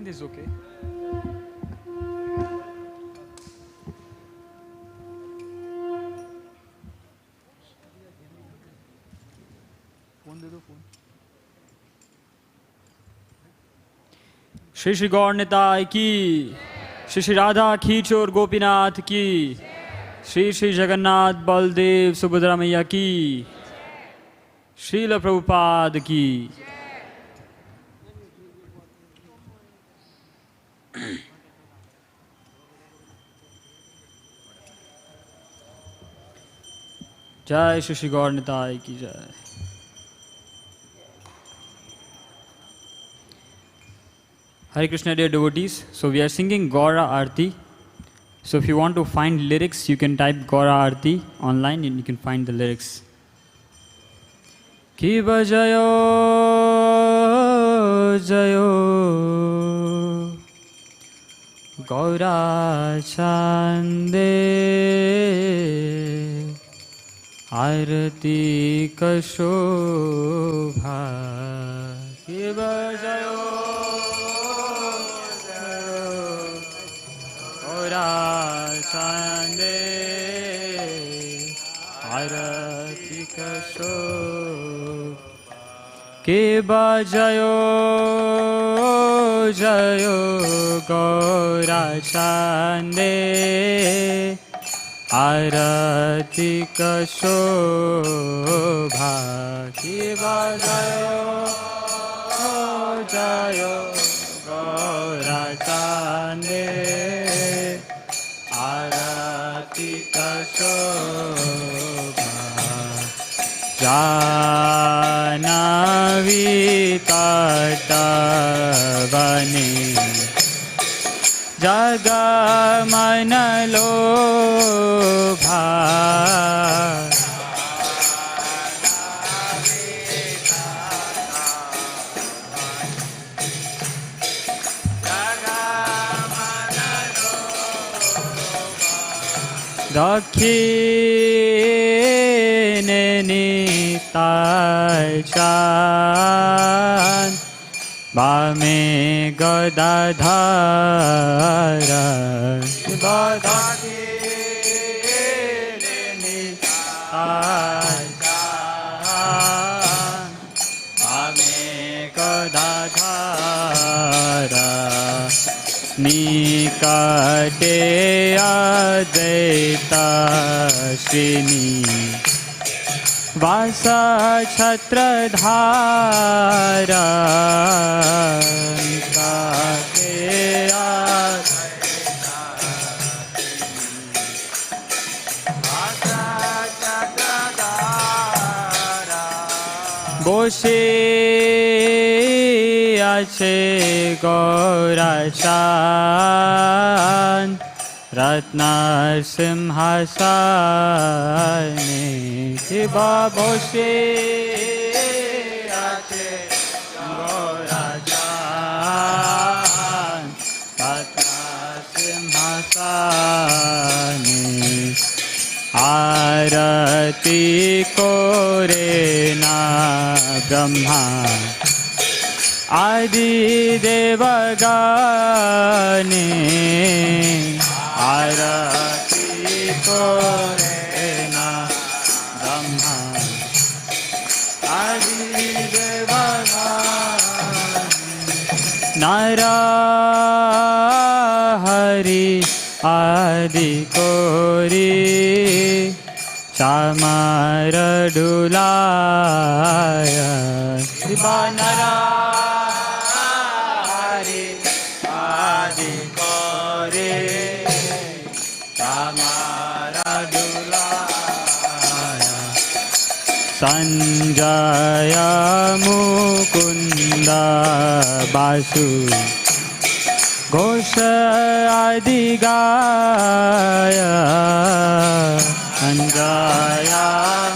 Hindi is okay. Phone दे दो phone. Shri Shri Gaur Nitai की, श्री श्री राधा खीचोर गोपीनाथ की, श्री श्री जगन्नाथ बलदेव सुभद्रा मैया की, श्रील प्रभुपाद की. जय श्री श्री गौर निताय की जय. Hare Krishna dear devotees, so we are singing Gaura Arti. So if you want to find lyrics, you can type Gaura Arti online and you can find the lyrics. Ki bajayo jayo Gaura Chande Arti ka shobha. Ki bajayo Chande Arati ka shobha. Ke bajayo jayo Gaura Chande Arati ka shobha. Ke bajayo jayo Gaura Chande Arati ka shobha. Janavi tatavani Jagaman lobha. Dakhine nitai chan Bame gadadhara. Dakhine nitai chan Bame gadadhara. Nikate Advaita Shrini Vasa Chhatradhara. Nikate Advaita Vasa Chhatradhara. Boshe আছে Gaura Chan Ratna Simhasane. Kiba boshe আছে Gaura Chan Ratna Simhasane. Arati kore na Brahma Adi devagane. Arati kore na Brahma Adi devagane. Narahari Adi kori Chamara dulaya. Sivanara Sanjaya Mukunda Basu Gosha Adigaya. Sanjaya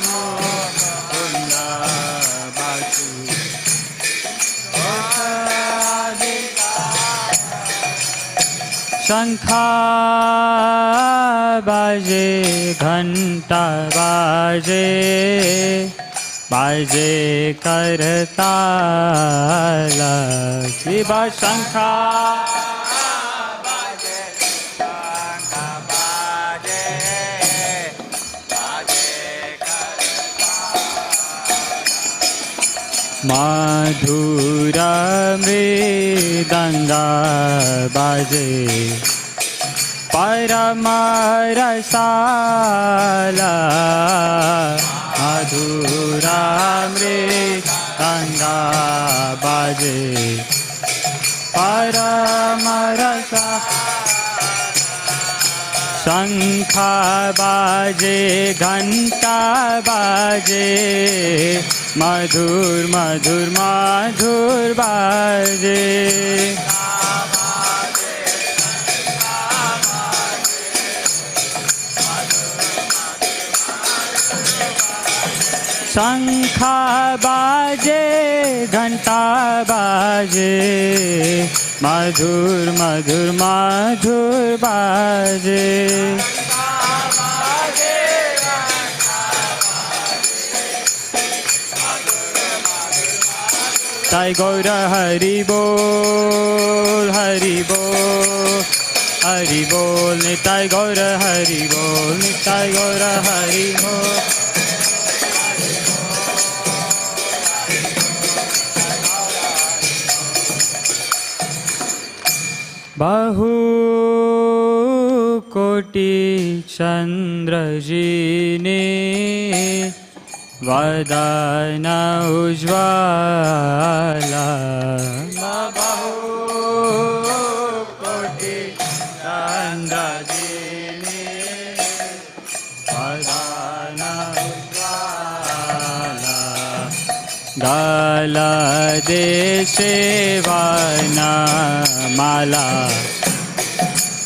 Mukunda Basu Gosha Adigaya. Shankha baje, ghanta baje बाजे करताल शिव शंखा मधुर मृदंगा बाजे परम रसाला मधुर मृदंगा बाजे परम रसा शंख बाजे घंटा बाजे मधुर मधुर मधुर बाजे शंख बाजे घंटा बाजे मधुर मधुर मधुर बाजे ताई गौर हरि बोल हरि बोल हरि बोल निताई गौर हरि बोल निताई गौर हरि बोल बहु कोटि चंद्र जी ने वदन उज्ज्वला बहु कोटि चंद्र जी ने वदन उज्ज्वला गल देशे वनमाला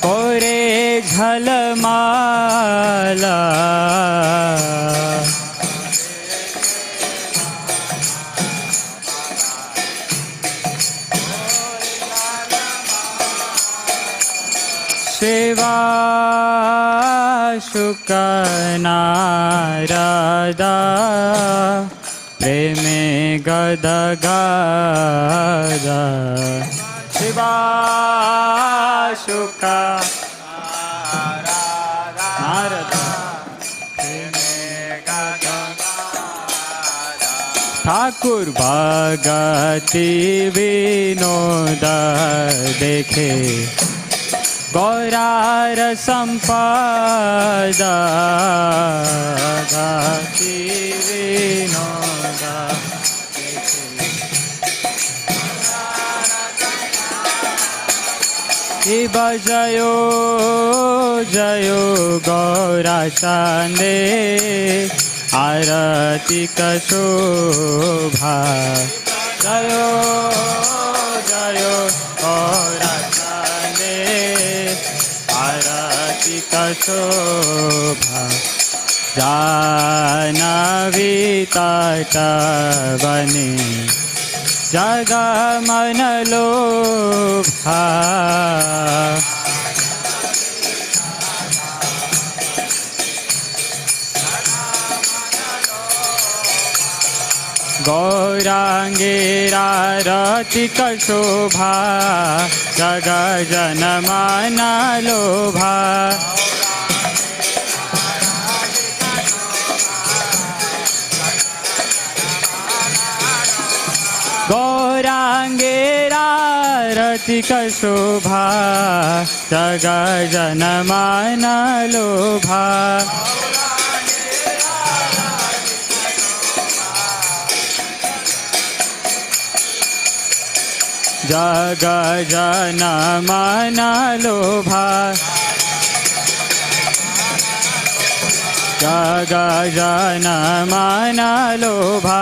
कोरे झलमाला सेवा शुक नारदा प्रेमे गद गदा शिवा शुक नारदा प्रेमे गद ठाकुर भगति विनोद देखे गौरार संपदा गति विनोदा शिव जयो जयो गौरा चांदे आरती शोभा जयो जयो गौरा चांदे आरती शोभा जानवी तट बने जगा मन लोभा गौरांगेरा रतिक शोभा जग जन मन लोभा गौरांगेरा रतिक शोभा जग जन मन लोभा जग जन मन लोभा जग जन मन लोभा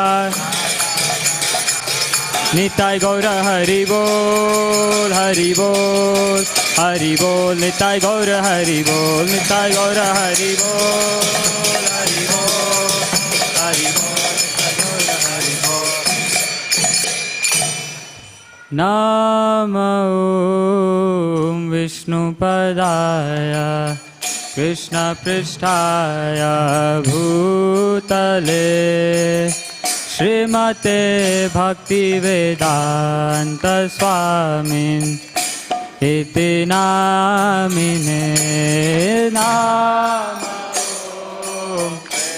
निताय गौर हरि बोल हरि बोल हरि बोल निताय गौर हरि बोल निताय गौर हरि बोल हरि बोल हरि बोल निताय गौर हरि बोल नमो विष्णुपदाय कृष्णपृष्ठाय भूतले श्रीमते भक्तिवेदांत स्वामिन् इति नामिने नाम ॐ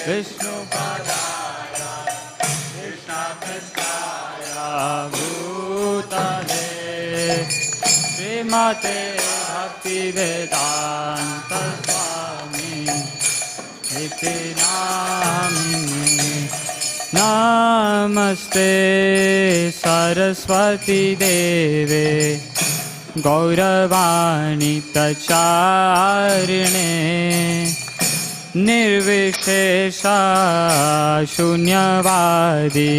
विष्णुपदाय कृष्णाय भूतले श्रीमते भक्तिवेदांत स्वामिन् इति नामिने नमस्ते सरस्वती देवे गौरवाणी प्रचारिणे निर्विशेषा शून्यवादी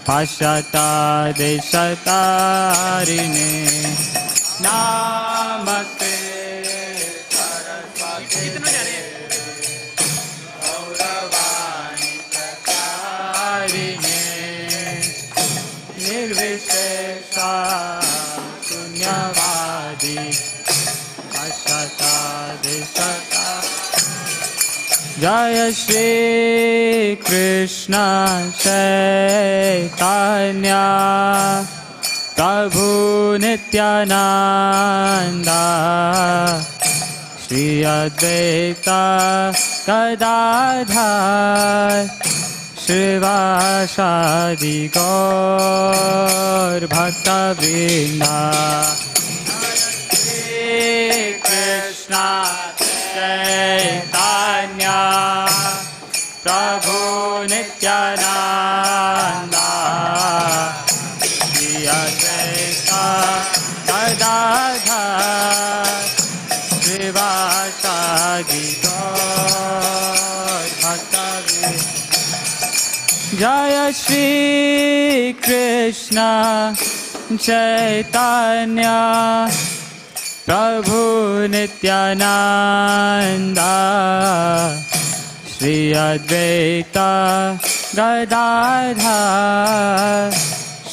पाश्चात्यादेशतारिणे नमस्ते सरस्वती गौरवाणी प्रचारिणे निर्विशेषा शून्यवादी पाश्चात्यादेशता जय श्री कृष्ण चैतन्य प्रभु नित्यानंदा श्री अद्वैत गदाधर श्रीवासादि गौर भक्तवृंदा कृष्ण चैतन्य प्रभु नित्यानंदा श्री अद्वैत गदाधर श्रीवासादि गौर भक्तवृंदा जय श्री कृष्ण चैतन्य प्रभु नित्यानंदा श्री अद्वैत गदाधर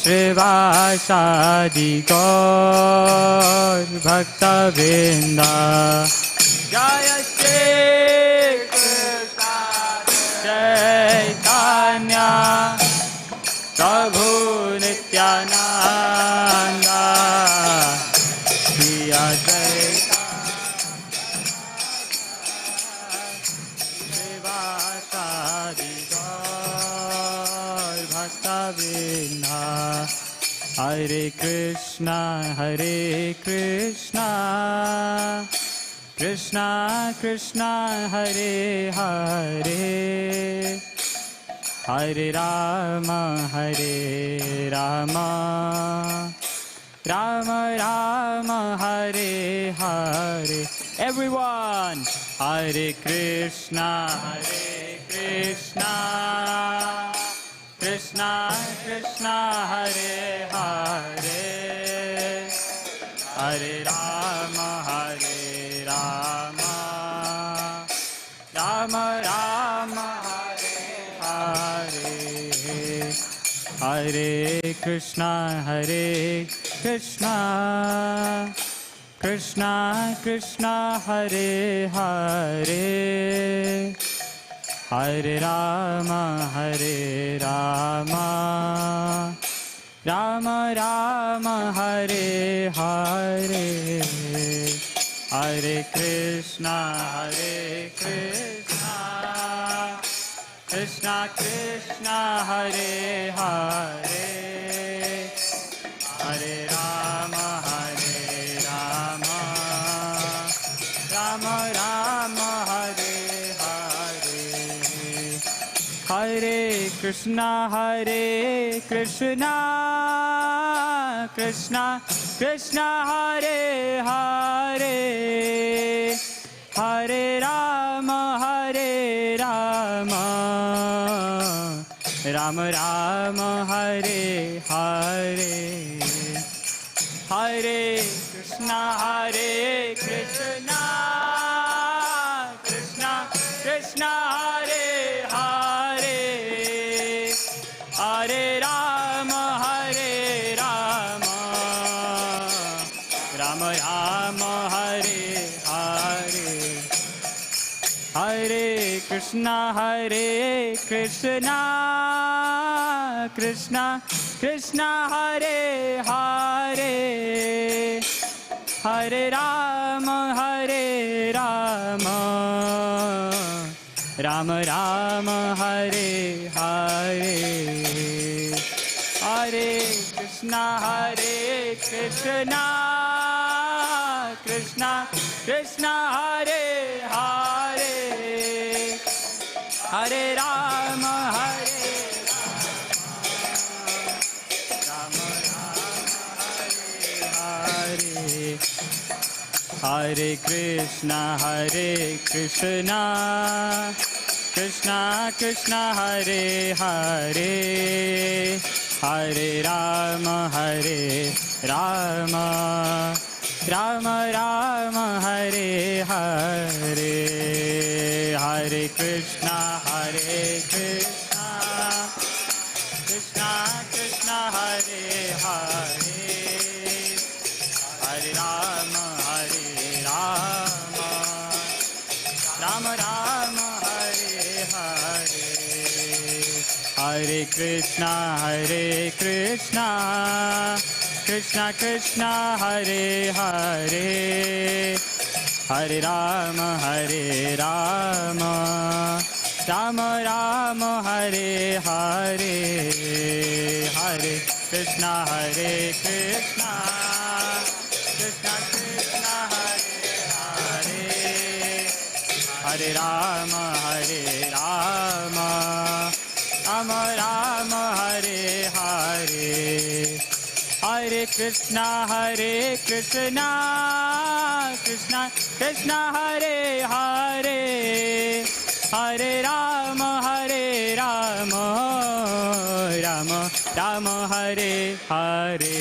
श्रीवासादि गौर भक्तवृंदा जय श्री कृष्ण चैतन्य प्रभु नित्यानंदा श्री अद्वैत श्रीवासादि गौर भक्तवृंदा हरे कृष्णा कृष्णा कृष्णा हरे हरे हरे राम राम राम हरे हरे everyone हरे Krishna Krishna Krishna Hare Hare Hare Ram Ram Ram Hare Hare Hare Krishna Krishna Krishna Hare Hare Hare Ram Ram Ram Hare Hare Hare Krishna Krishna Krishna Hare Hare Hare Ram Ram Ram Hare Hare Hare Krishna Krishna Krishna Hare Hare Hare Ram Ram Ram Hare Hare Hare Krishna Krishna Krishna Hare Hare Hare Ram Ram Ram Hare Hare Hare Krishna Krishna Krishna Krishna Hare Hare Hare Rama Rama Rama Hare Hare Hare Krishna Krishna Krishna Hare Hare Hare Rama Rama Hare Hare Hare Krishna Krishna Krishna Hare Hare Hare Rama Rama Rama Hare Hare Hare Krishna Krishna Krishna Hare Hare Hare Rama Rama Rama Hare Hare Hare Krishna Krishna Krishna Hare Hare Hare Rama Rama Rama Hare Hare Hare Krishna Krishna Krishna Hare Hare Hare Rama Rama Rama Hare Hare Hare Krishna Krishna Krishna Hare Hare Hare Rama Rama Hare Hare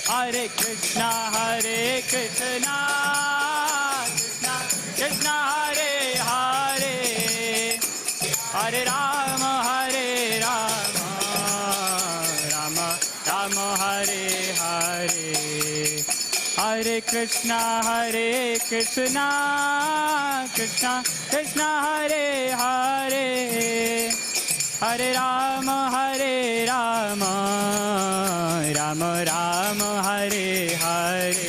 Hare Krishna Krishna Krishna Hare Hare Hare Rama Rama Hare Hare Hare Krishna Krishna Krishna Hare Hare Hare Rama Rama Hare Hare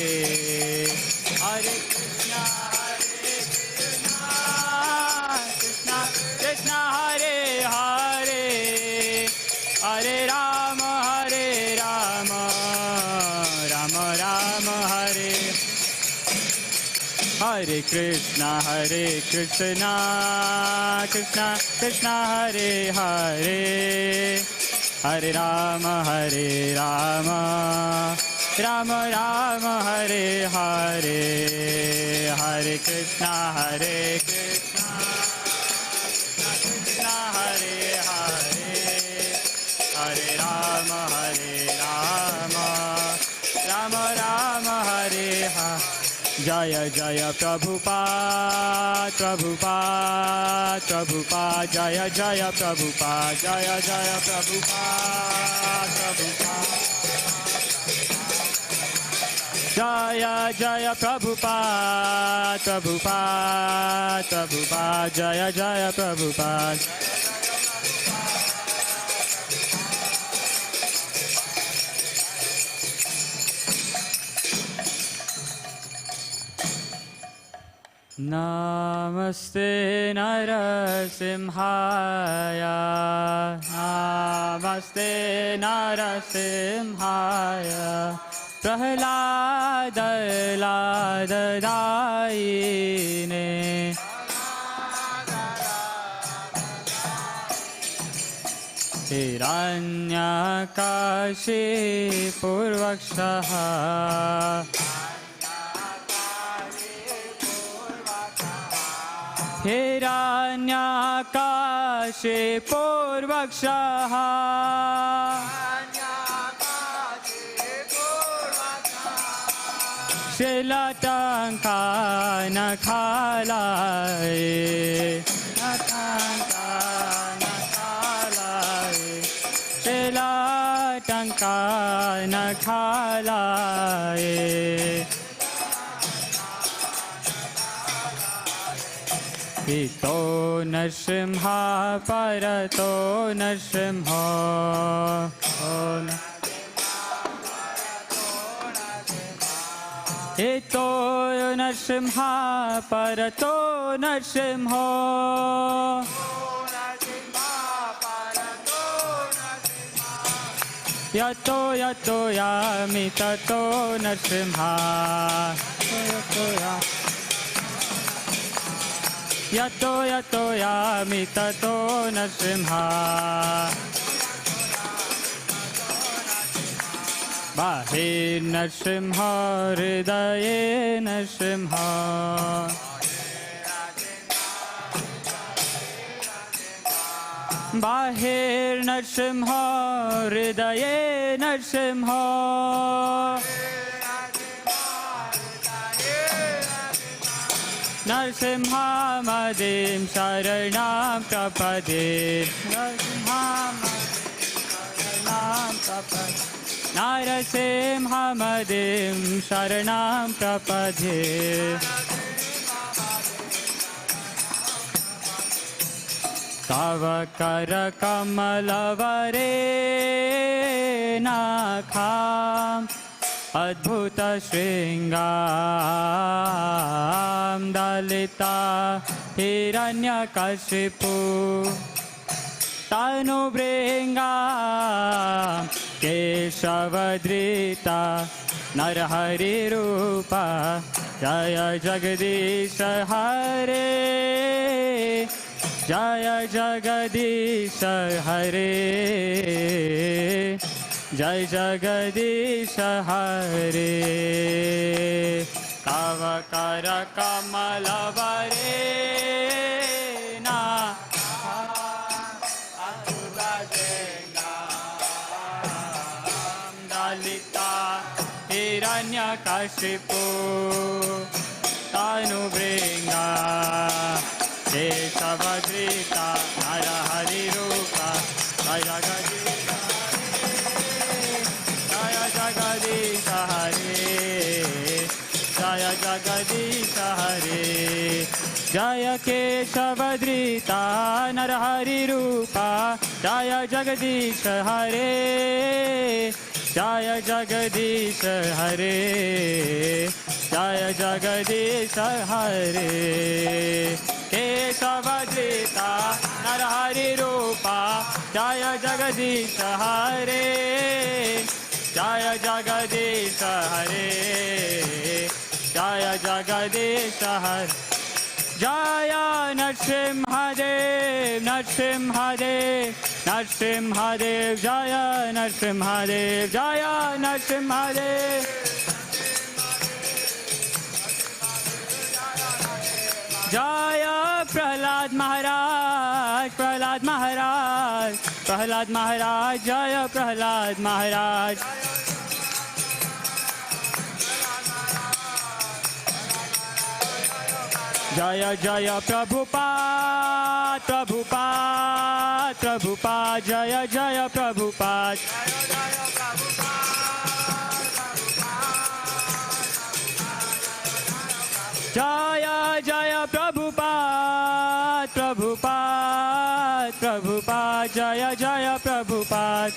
Hare Krishna Krishna Hare Hare Hare Rama Rama Hare Hare Krishna Krishna Hare Hare Hare Rama Rama Hare Hare Hare Krishna Krishna Hare Hare Hare Rama Rama Hare Hare Jaya Jaya Prabhupada Jaya Jaya Prabhupada Jaya Jaya Prabhupada Jaya Jaya Prabhupada Jaya Jaya Prabhupada Namaste Narasimhaya Namaste Narasimhaya Prahlada Hiranyakashi Purvakshaha Hiranyakashi Purvakshaha Shilatanka Nakhalaye Shilatanka Nakhalaye इतो नरसिंह परतो नरसिंह इतो नरसिंह परतो नरसिंह यतो यतो यामि ततो नरसिंह यतो यतो यामि ततो नरसिंह बाहिर्नरसिंह हृदये नरसिंह बाहिर्नरसिंह हृदये नरसिंह नरसिंहमदिं शरणं प्रपदे नरसिंहमदिं शरणं प्रपदे तव करकमलवरे नखाम् अद्भुत श्रृंगां दलिता हिरण्यकशिपु तनुभृंगा केशवधृता नरहरिरूपा जय जगदीश हरे जय जगदीश हरे जय जगदीश हरे तव कर कमलवरे ना दलिता हिरण्यकशिपु तनुभृंगा केशवधृता नरहरिरूपा जय जगदीश हरे जय जगदीश हरे जय केशवधृता नरहरिरूपा जय जगदीश हरे जय जगदीश हरे जय जगदीश हरे केशवधृता नरहरिरूपा जय जगदीश हरे जय जगदीश हरे जय जगदीश हरे जय नरसिंहदेव नरसिंहदेव नरसिंहदेव जय नरसिंहदेव जय नरसिंहदेव जय प्रहलाद महाराज प्रहलाद महाराज प्रहलाद महाराज जय प्रहलाद महाराज जय जय प्रभुपाद प्रभुपाद प्रभुपाद जय जय प्रभुपाद जय जय प्रभुपाद प्रभुपाद प्रभुपाद जय जय प्रभुपाद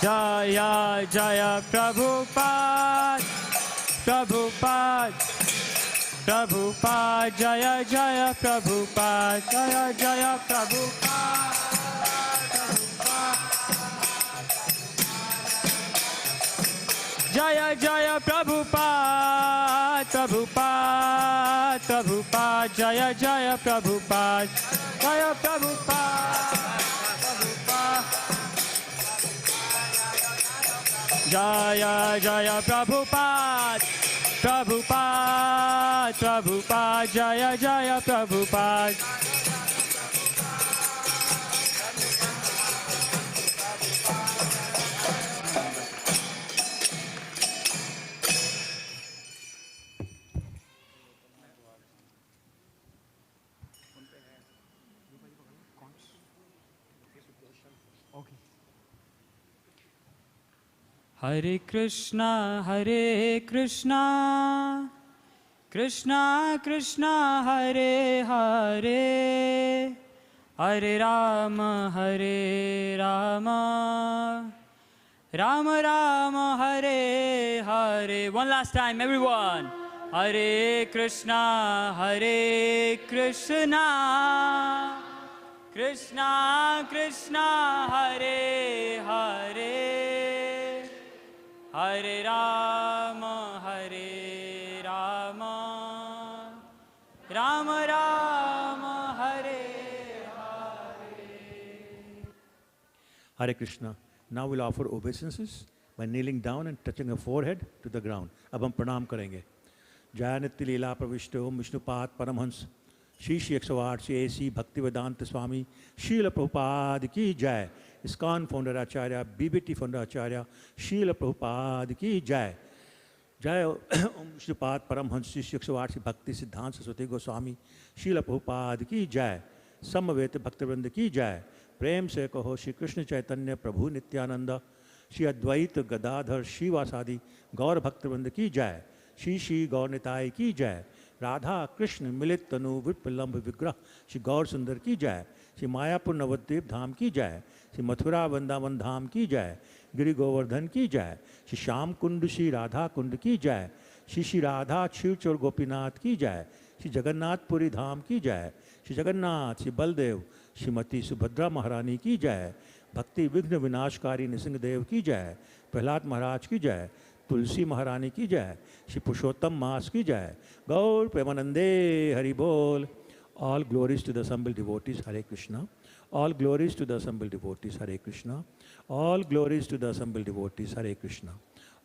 जय जय प्रभुपाद प्रभुपाद प्रभुपाद जय जय प्रभुपाद जय जय प्रभुपाद जय जय प्रभुपाद प्रभुपाद प्रभुपाद जय जय प्रभुपाद जय प्रभुपाद प्रभुपाद जय जय प्रभुपाद प्रभुपाद प्रभुपाद जय जय Prabhupada Hare Krishna, Krishna Krishna, Hare Hare, Hare Rama, Rama Rama, Hare Hare. One last time, everyone. Hare Krishna, Krishna Krishna, Hare Hare, Hare Rama, Rama Rama, Hare Hare. Hare Krishna. Now we'll offer obeisances by kneeling down and touching our forehead to the ground. अब हम प्रणाम करेंगे. जय नित्य लीला प्रविष्ट ओम Vishnupad Paramhans Shri Shri 108 Shri AC Bhaktivedanta स्वामी शील प्रभुपाद की जय. इस्कॉन फाउंडर आचार्य, BBT फाउंडर आचार्य, शील प्रभुपाद की जय. जय ओम विष्णुपाद परमहंस श्री श्री 108 श्री भक्ति सिद्धांत सरस्वती गोस्वामी शील प्रभुपाद की जय. समवेत भक्तवृंद की जय. प्रेम से कहो श्री कृष्ण चैतन्य प्रभु नित्यानंद श्री अद्वैत गदाधर श्रीवासादि गौर भक्तवृंद की जय. श्री श्री गौर निताय की जय. राधा कृष्ण मिलित तनु विप्लम्ब विग्रह श्री गौर सुंदर की जय. श्री मायापुर नवद्वीप धाम की जय. श्री मथुरा वृंदावन धाम की जय. गिरि गोवर्धन की जय. श्री श्याम कुंड श्री राधा कुंड की जय. श्री श्री राधा क्षीरचोर गोपीनाथ की जय. श्री जगन्नाथपुरी धाम की जय. श्री जगन्नाथ श्री बलदेव श्रीमती सुभद्रा महारानी की जय. भक्ति विघ्न विनाशकारी नृसिंहदेव की जय. प्रहलाद महाराज की जय. तुलसी महारानी की जय. श्री पुरुषोत्तम मास की जय. गौर प्रेमानंदे हरि बोल. All glories to the assembled devotees, Hare Krishna. All glories to the assembled devotees, Hare Krishna. All glories to the assembled devotees, Hare Krishna.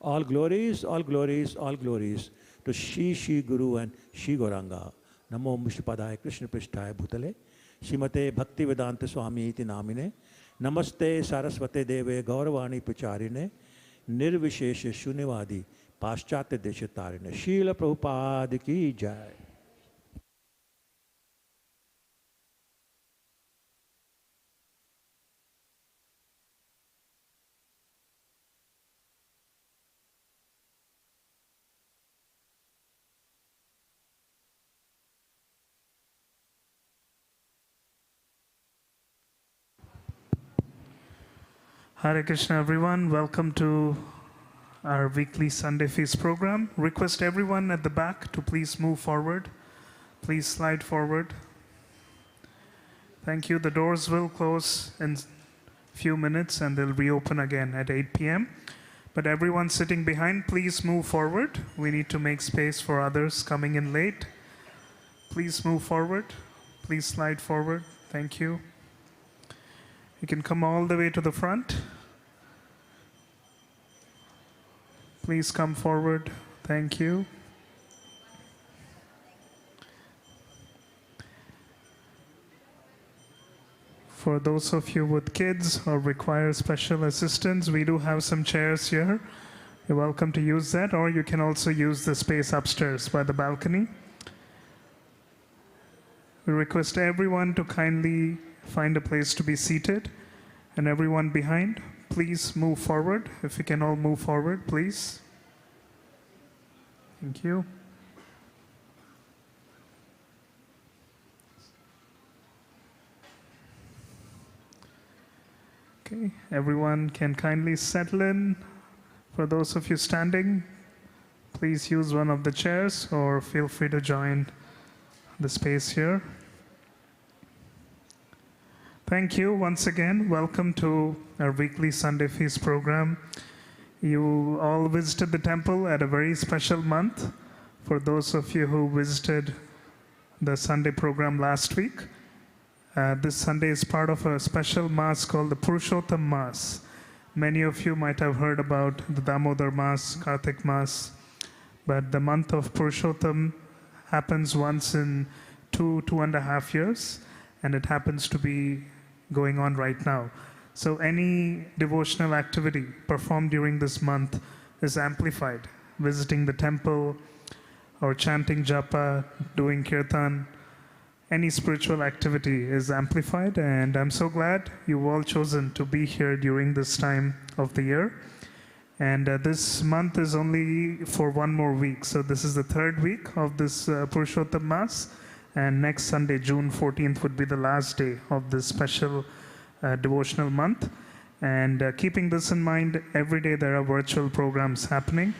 All glories, all glories, all glories to Shri Guru and Shri Gauranga. Namo Vishnupadaya Krishna Prishtaya Bhutale. Srimate Bhaktivedanta Swami iti namine. Namaste Saraswate Deve Gauravani Pacharine. Nirvishesha Shunyavadi Paschatya Deshatarine. Srila Prabhupada ki jai. Hare Krishna everyone, welcome to our weekly Sunday Feast program. Request everyone at the back to please move forward. Please slide forward. Thank you. The doors will close in a few minutes and they'll reopen again at 8 p.m. But everyone sitting behind, please move forward. We need to make space for others coming in late. Please move forward. Please slide forward. Thank you. You can come all the way to the front. Please come forward. Thank you. For those of you with kids or require special assistance, we do have some chairs here. You're welcome to use that, or you can also use the space upstairs by the balcony. We request everyone to kindly find a place to be seated, and everyone behind, please move forward. If you can all move forward, please. Thank you. Okay, everyone can kindly settle in. For those of you standing, please use one of the chairs or feel free to join the space here. Thank you once again. Welcome to our weekly Sunday Feast program. You all visited the temple at a very special month. For those of you who visited the Sunday program last week, this Sunday is part of a special mass called the Purushottam Mass. Many of you might have heard about the Damodar Mass, Kartik Mass, but the month of Purushottam happens once in 2.5 years, and it happens to be going on right now. So any devotional activity performed during this month is amplified. Visiting the temple or chanting japa, doing kirtan, any spiritual activity is amplified, and I'm so glad you've all chosen to be here during this time of the year. And this month is only for one more week. So this is the third week of this Purushottam Mass. And next Sunday, June 14th, would be the last day of this special devotional month. And keeping this in mind, every day there are virtual programs happening.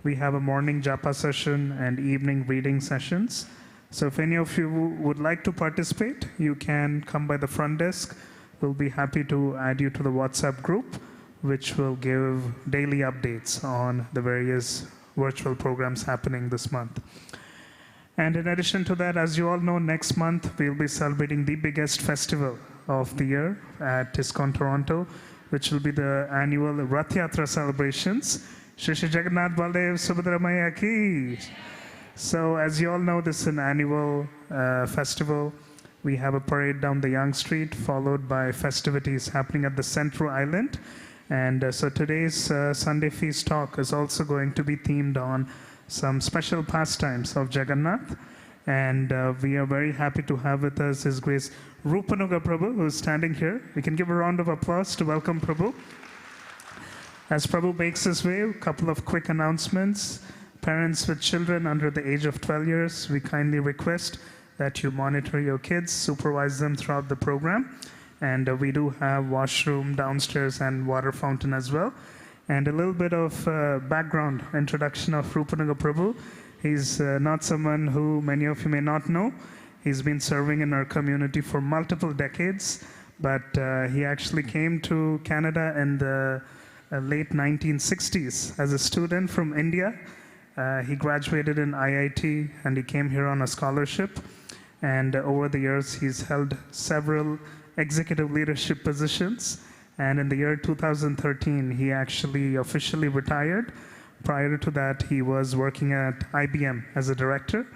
We have a morning japa session and evening reading sessions. So if any of you would like to participate, you can come by the front desk. We'll be happy to add you to the WhatsApp group, which will give daily updates on the various virtual programs happening this month. And in addition to that, as you all know, next month we'll be celebrating the biggest festival of the year at ISKCON Toronto, which will be the annual Rath Yatra celebrations. Shri Shri Jagannath Baldev Subhadra Maya Ki. So as you all know, this is an annual festival. We have a parade down the Yonge Street, followed by festivities happening at the Central Island. And so today's Sunday Feast talk is also going to be themed on some special pastimes of Jagannath. And we are very happy to have with us His Grace Rupanuga Prabhu, who is standing here. We can give a round of applause to welcome Prabhu. As Prabhu makes his way, a couple of quick announcements. Parents with children under the age of 12 years, we kindly request that you monitor your kids, supervise them throughout the program. And we do have washroom downstairs and water fountain as well. And a little bit of background introduction of Rupanuga Prabhu. He's not someone who many of you may not know. He's been serving in our community for multiple decades, but he actually came to Canada in the late 1960s as a student from India. He graduated in IIT and he came here on a scholarship. And over the years, he's held several executive leadership positions. And in the year 2013, he actually officially retired. Prior to that, he was working at IBM as a director.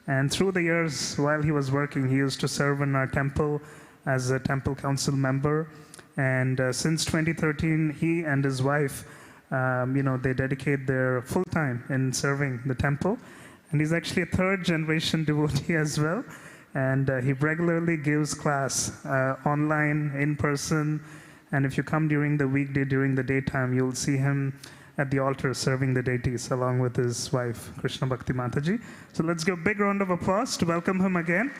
And through the years, while he was working, he used to serve in our temple as a temple council member. And since 2013, he and his wife, they dedicate their full time in serving the temple. And he's actually a third generation devotee as well. And he regularly gives class online, in person. And if you come during the weekday, during the daytime, you'll see him at the altar serving the deities along with his wife, Krishna Bhakti Mataji. So let's give a big round of applause to welcome him again.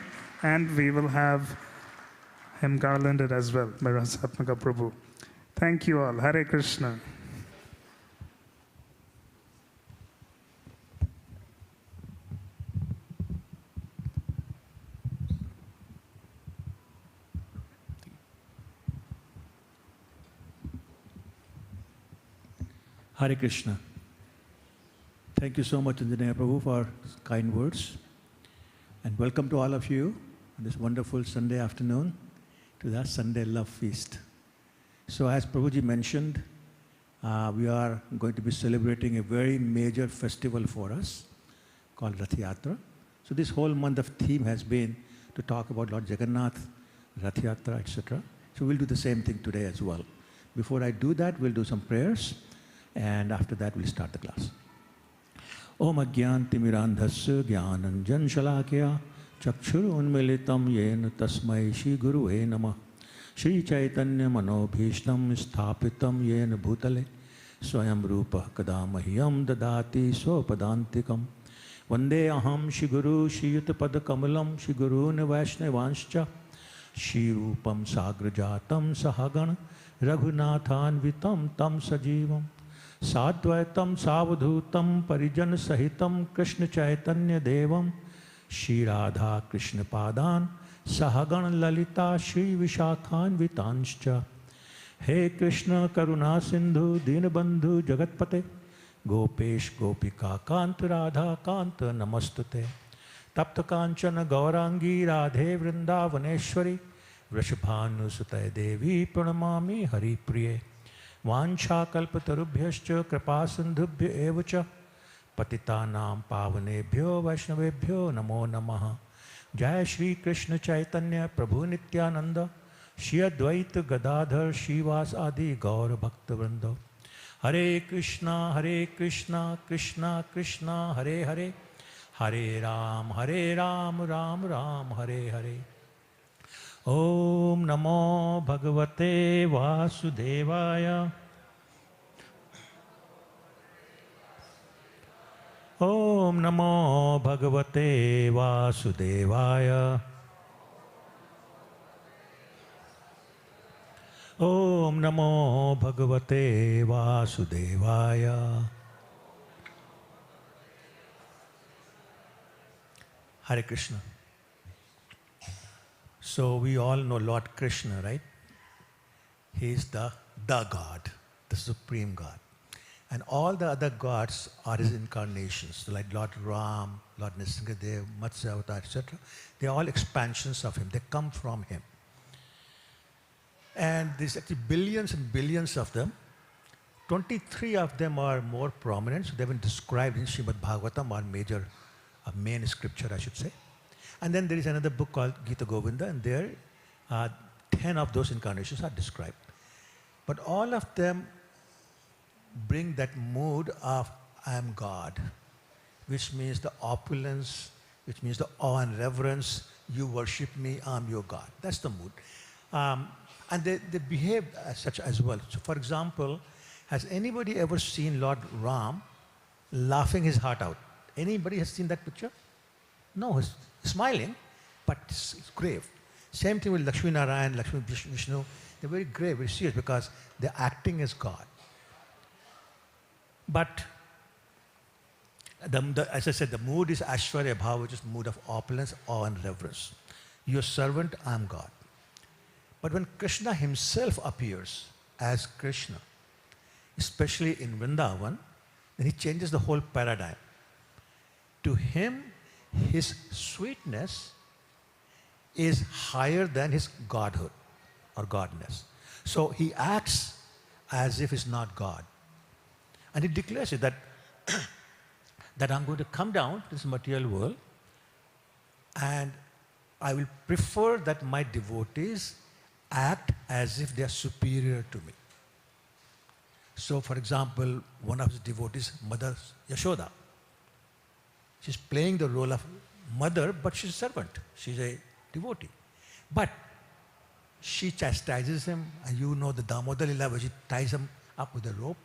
And we will have him garlanded as well by Rasatmaka Prabhu. Thank you all. Hare Krishna. Hare Krishna. Thank you so much, Anjaneya Prabhu, for kind words. And welcome to all of you on this wonderful Sunday afternoon to the Sunday Love Feast. So as Prabhuji mentioned, we are going to be celebrating a very major festival for us called Rath Yatra. So this whole month of theme has been to talk about Lord Jagannath, Rath Yatra, etc. So we'll do the same thing today as well. Before I do that, we'll do some prayers. And after that, we'll start the class. Om Agyantimirandhasya Jnananjan Shalakya Chakshur Unmilitam Yen Tasmai Shri Guruve Namah Shri Chaitanya Manobhishtam Sthapitam Yen Bhutale Swayam Rupa Kadamahyam Dadati Sopadantikam Vande Aham Shri Guru Shri Yutapada Kamalam Shri Guru Vaishnavanshcha Shri Rupam Sagrajatam Sahagan Raghunathan Vitam Tam Sajivam Sadvaitam Savadhutam Parijan Sahitam Krishna Chaitanya Devam Shri Radha Krishna Padan Sahagan Lalita Shri Vishakhan Vitanscha He Krishna Karuna Sindhu Dinabandhu Jagatpate Gopesh Gopika Kant Radha Kanta Namastute Tapta Kanchana Gaurangi Radhe Vrindavaneshwari Vrishabhanusutaya Devi Pranamami Hari Priye Vansha kalpatarubhyascha kripa sindhubhya evacha patitanam pavanebhyo vaishnavebhyo namo namaha. Jai Shri Krishna Chaitanya Prabhu Nityananda Shri Advaita Gadadhar Shivas Adi Gaur Bhakta Vrinda. Hare Krishna Krishna Krishna Hare Hare Hare Ram Ram Ram Hare Hare. Om Namo Bhagavate Vasudevaya. Om Namo Bhagavate Vasudevaya. Om Namo Bhagavate Vasudevaya. Hare Krishna. So we all know Lord Krishna, right? He is the God, the supreme God. And all the other gods are his incarnations. So like Lord Ram, Lord Nrsimhadev, Matsya Avatar, etc. They are all expansions of him. They come from him. And there's actually billions and billions of them. 23 of them are more prominent. So they've been described in Srimad Bhagavatam, our main scripture, I should say. And then there is another book called Gita Govinda, and there 10 of those incarnations are described. But all of them bring that mood of I am God, which means the opulence, which means the awe and reverence. You worship me, I'm your God. That's the mood. And they behave as such as well. So for example, has anybody ever seen Lord Ram laughing his heart out? Anybody has seen that picture? No, he's smiling, but it's grave. Same thing with Lakshmi Narayan, Lakshmi Vishnu. They're very grave, very serious because they're acting as God. But as I said, the mood is Aishwarya Bhava, which is mood of opulence, awe and reverence. Your servant, I am God. But when Krishna himself appears as Krishna, especially in Vrindavan, then he changes the whole paradigm. To him, his sweetness is higher than his godhood or godness. So he acts as if he's not God. And he declares it that, that I'm going to come down to this material world and I will prefer that my devotees act as if they are superior to me. So for example, one of his devotees, Mother Yashoda, she's playing the role of mother, but she's a servant. She's a devotee. But she chastises him, and you know the Damodar Lila, where she ties him up with a rope.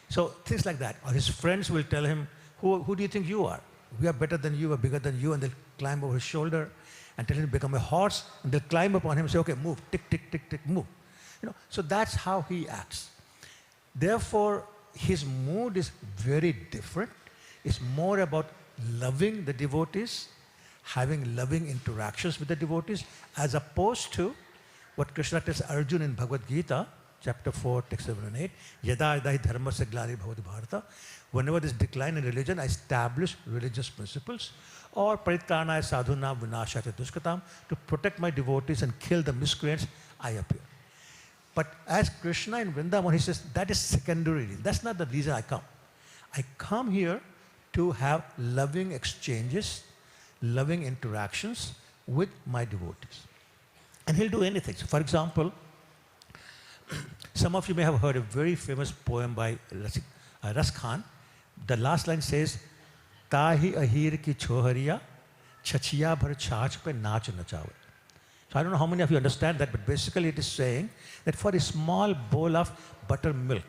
So things like that. Or his friends will tell him, who do you think you are? We are better than you, we are bigger than you, and they'll climb over his shoulder and tell him to become a horse, and they'll climb upon him and say, okay, move, tick, tick, tick, tick, move. So that's how he acts. Therefore, his mood is very different. It's more about loving the devotees, having loving interactions with the devotees, as opposed to what Krishna tells Arjuna in Bhagavad Gita, chapter 4, text 7 and 8, Yada yada hi dharma se glari bhavati bharata. Whenever there's decline in religion, I establish religious principles, or paritranaya sadhuna vinashaya dushkatam, to protect my devotees and kill the miscreants, I appear. But as Krishna in Vrindavan, he says, that is secondary. That's not the reason I come. I come here to have loving exchanges, loving interactions with my devotees. And he'll do anything. So for example, some of you may have heard a very famous poem by Ras Khan. The last line says, Tahi ahir ki chohariya, chachiya bhar chach pe naach nachawe. So I don't know how many of you understand that, but basically it is saying that for a small bowl of buttermilk,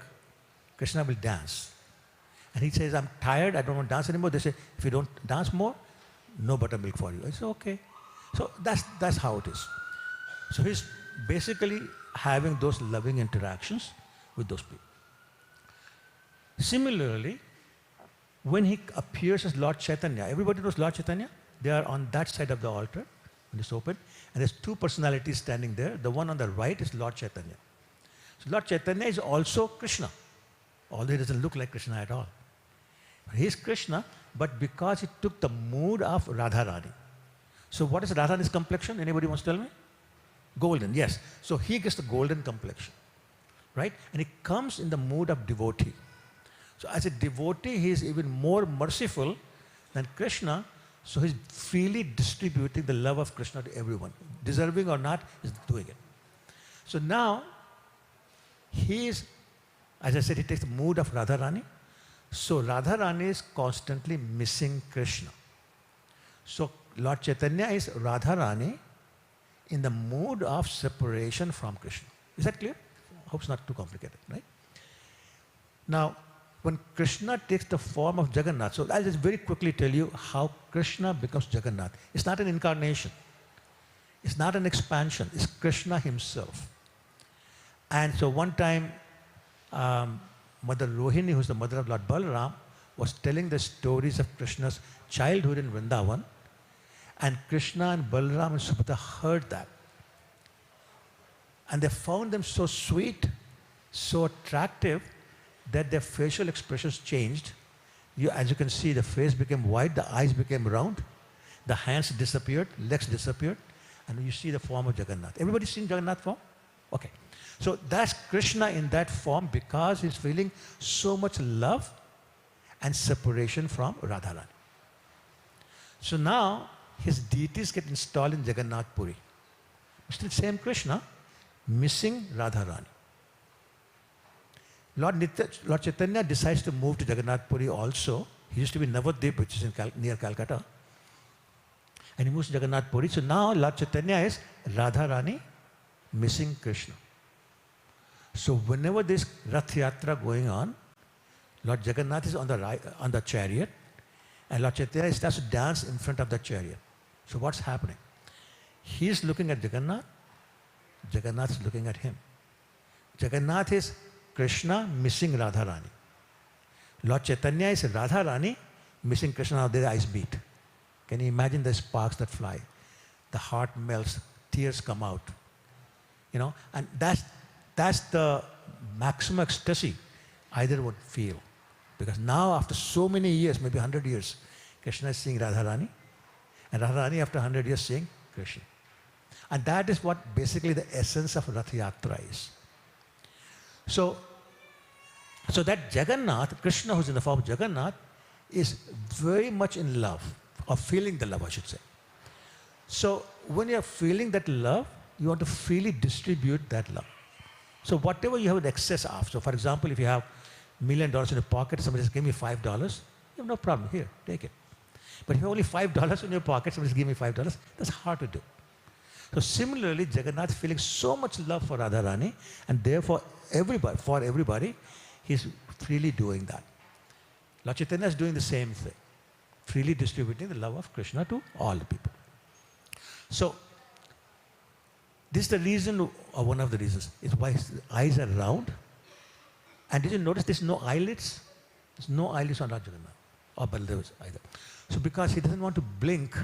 Krishna will dance. And he says, I'm tired, I don't want to dance anymore. They say, if you don't dance more, no buttermilk for you. I say, okay. So that's how it is. So he's basically having those loving interactions with those people. Similarly, when he appears as Lord Chaitanya, everybody knows Lord Chaitanya? They are on that side of the altar when it's open, and there's two personalities standing there. The one on the right is Lord Chaitanya. So Lord Chaitanya is also Krishna, although he doesn't look like Krishna at all. He is Krishna, but because he took the mood of Radharani. So what is Radharani's complexion? Anybody wants to tell me? Golden, yes. So he gets the golden complexion, right? And he comes in the mood of devotee. So as a devotee, he is even more merciful than Krishna. So he's freely distributing the love of Krishna to everyone. Deserving or not, he's doing it. So now, he is, as I said, he takes the mood of Radharani. So Radharani is constantly missing Krishna. So Lord Chaitanya is Radharani in the mood of separation from Krishna. Is that clear? I hope it's not too complicated, right? Now, when Krishna takes the form of Jagannath, so I'll just very quickly tell you how Krishna becomes Jagannath. It's not an incarnation. It's not an expansion. It's Krishna himself. And so one time, Mother Rohini, who's the mother of Lord Balaram, was telling the stories of Krishna's childhood in Vrindavan. And Krishna and Balaram and Subhadra heard that. And they found them so sweet, so attractive, that their facial expressions changed. As you can see, the face became white, the eyes became round, the hands disappeared, legs disappeared, and you see the form of Jagannath. Everybody seen Jagannath form? Okay. So that's Krishna in that form because he's feeling so much love and separation from Radharani. So now his deities get installed in Jagannath Puri. Still same Krishna, missing Radharani. Lord Chaitanya decides to move to Jagannath Puri also. He used to be in Navadvip, which is near Calcutta. And he moves to Jagannath Puri. So now Lord Chaitanya is Radharani missing Krishna. So whenever this Rath Yatra going on, Lord Jagannath is on the chariot, and Lord Chaitanya starts to dance in front of the chariot. So what's happening? He is looking at Jagannath, Jagannath is looking at him. Jagannath is Krishna missing Radharani. Lord Chaitanya is Radharani missing Krishna. Now their eyes beat. Can you imagine the sparks that fly? The heart melts, tears come out. You know, and that's the maximum ecstasy either would feel. Because now after so many years, maybe 100 years, Krishna is seeing Radharani, and Radharani after 100 years seeing Krishna. And that is what basically the essence of Rath Yatra is. So that Jagannath, Krishna who's in the form of Jagannath, is very much in love, or feeling the love, I should say. So when you're feeling that love, you want to freely distribute that love. So whatever you have in excess of, so for example, if you have $1 million in your pocket, somebody says, give me $5, you have no problem, here, take it. But if you have only $5 in your pocket, somebody says, give me $5, that's hard to do. So similarly, Jagannath is feeling so much love for Radharani, and therefore for everybody, he's freely doing that. Lord Chaitanya is doing the same thing, freely distributing the love of Krishna to all the people. So this is the reason, or one of the reasons, is why his eyes are round. And did you notice there's no eyelids? There's no eyelids on Lord Jagannath, or Baladev either. So because he doesn't want to blink,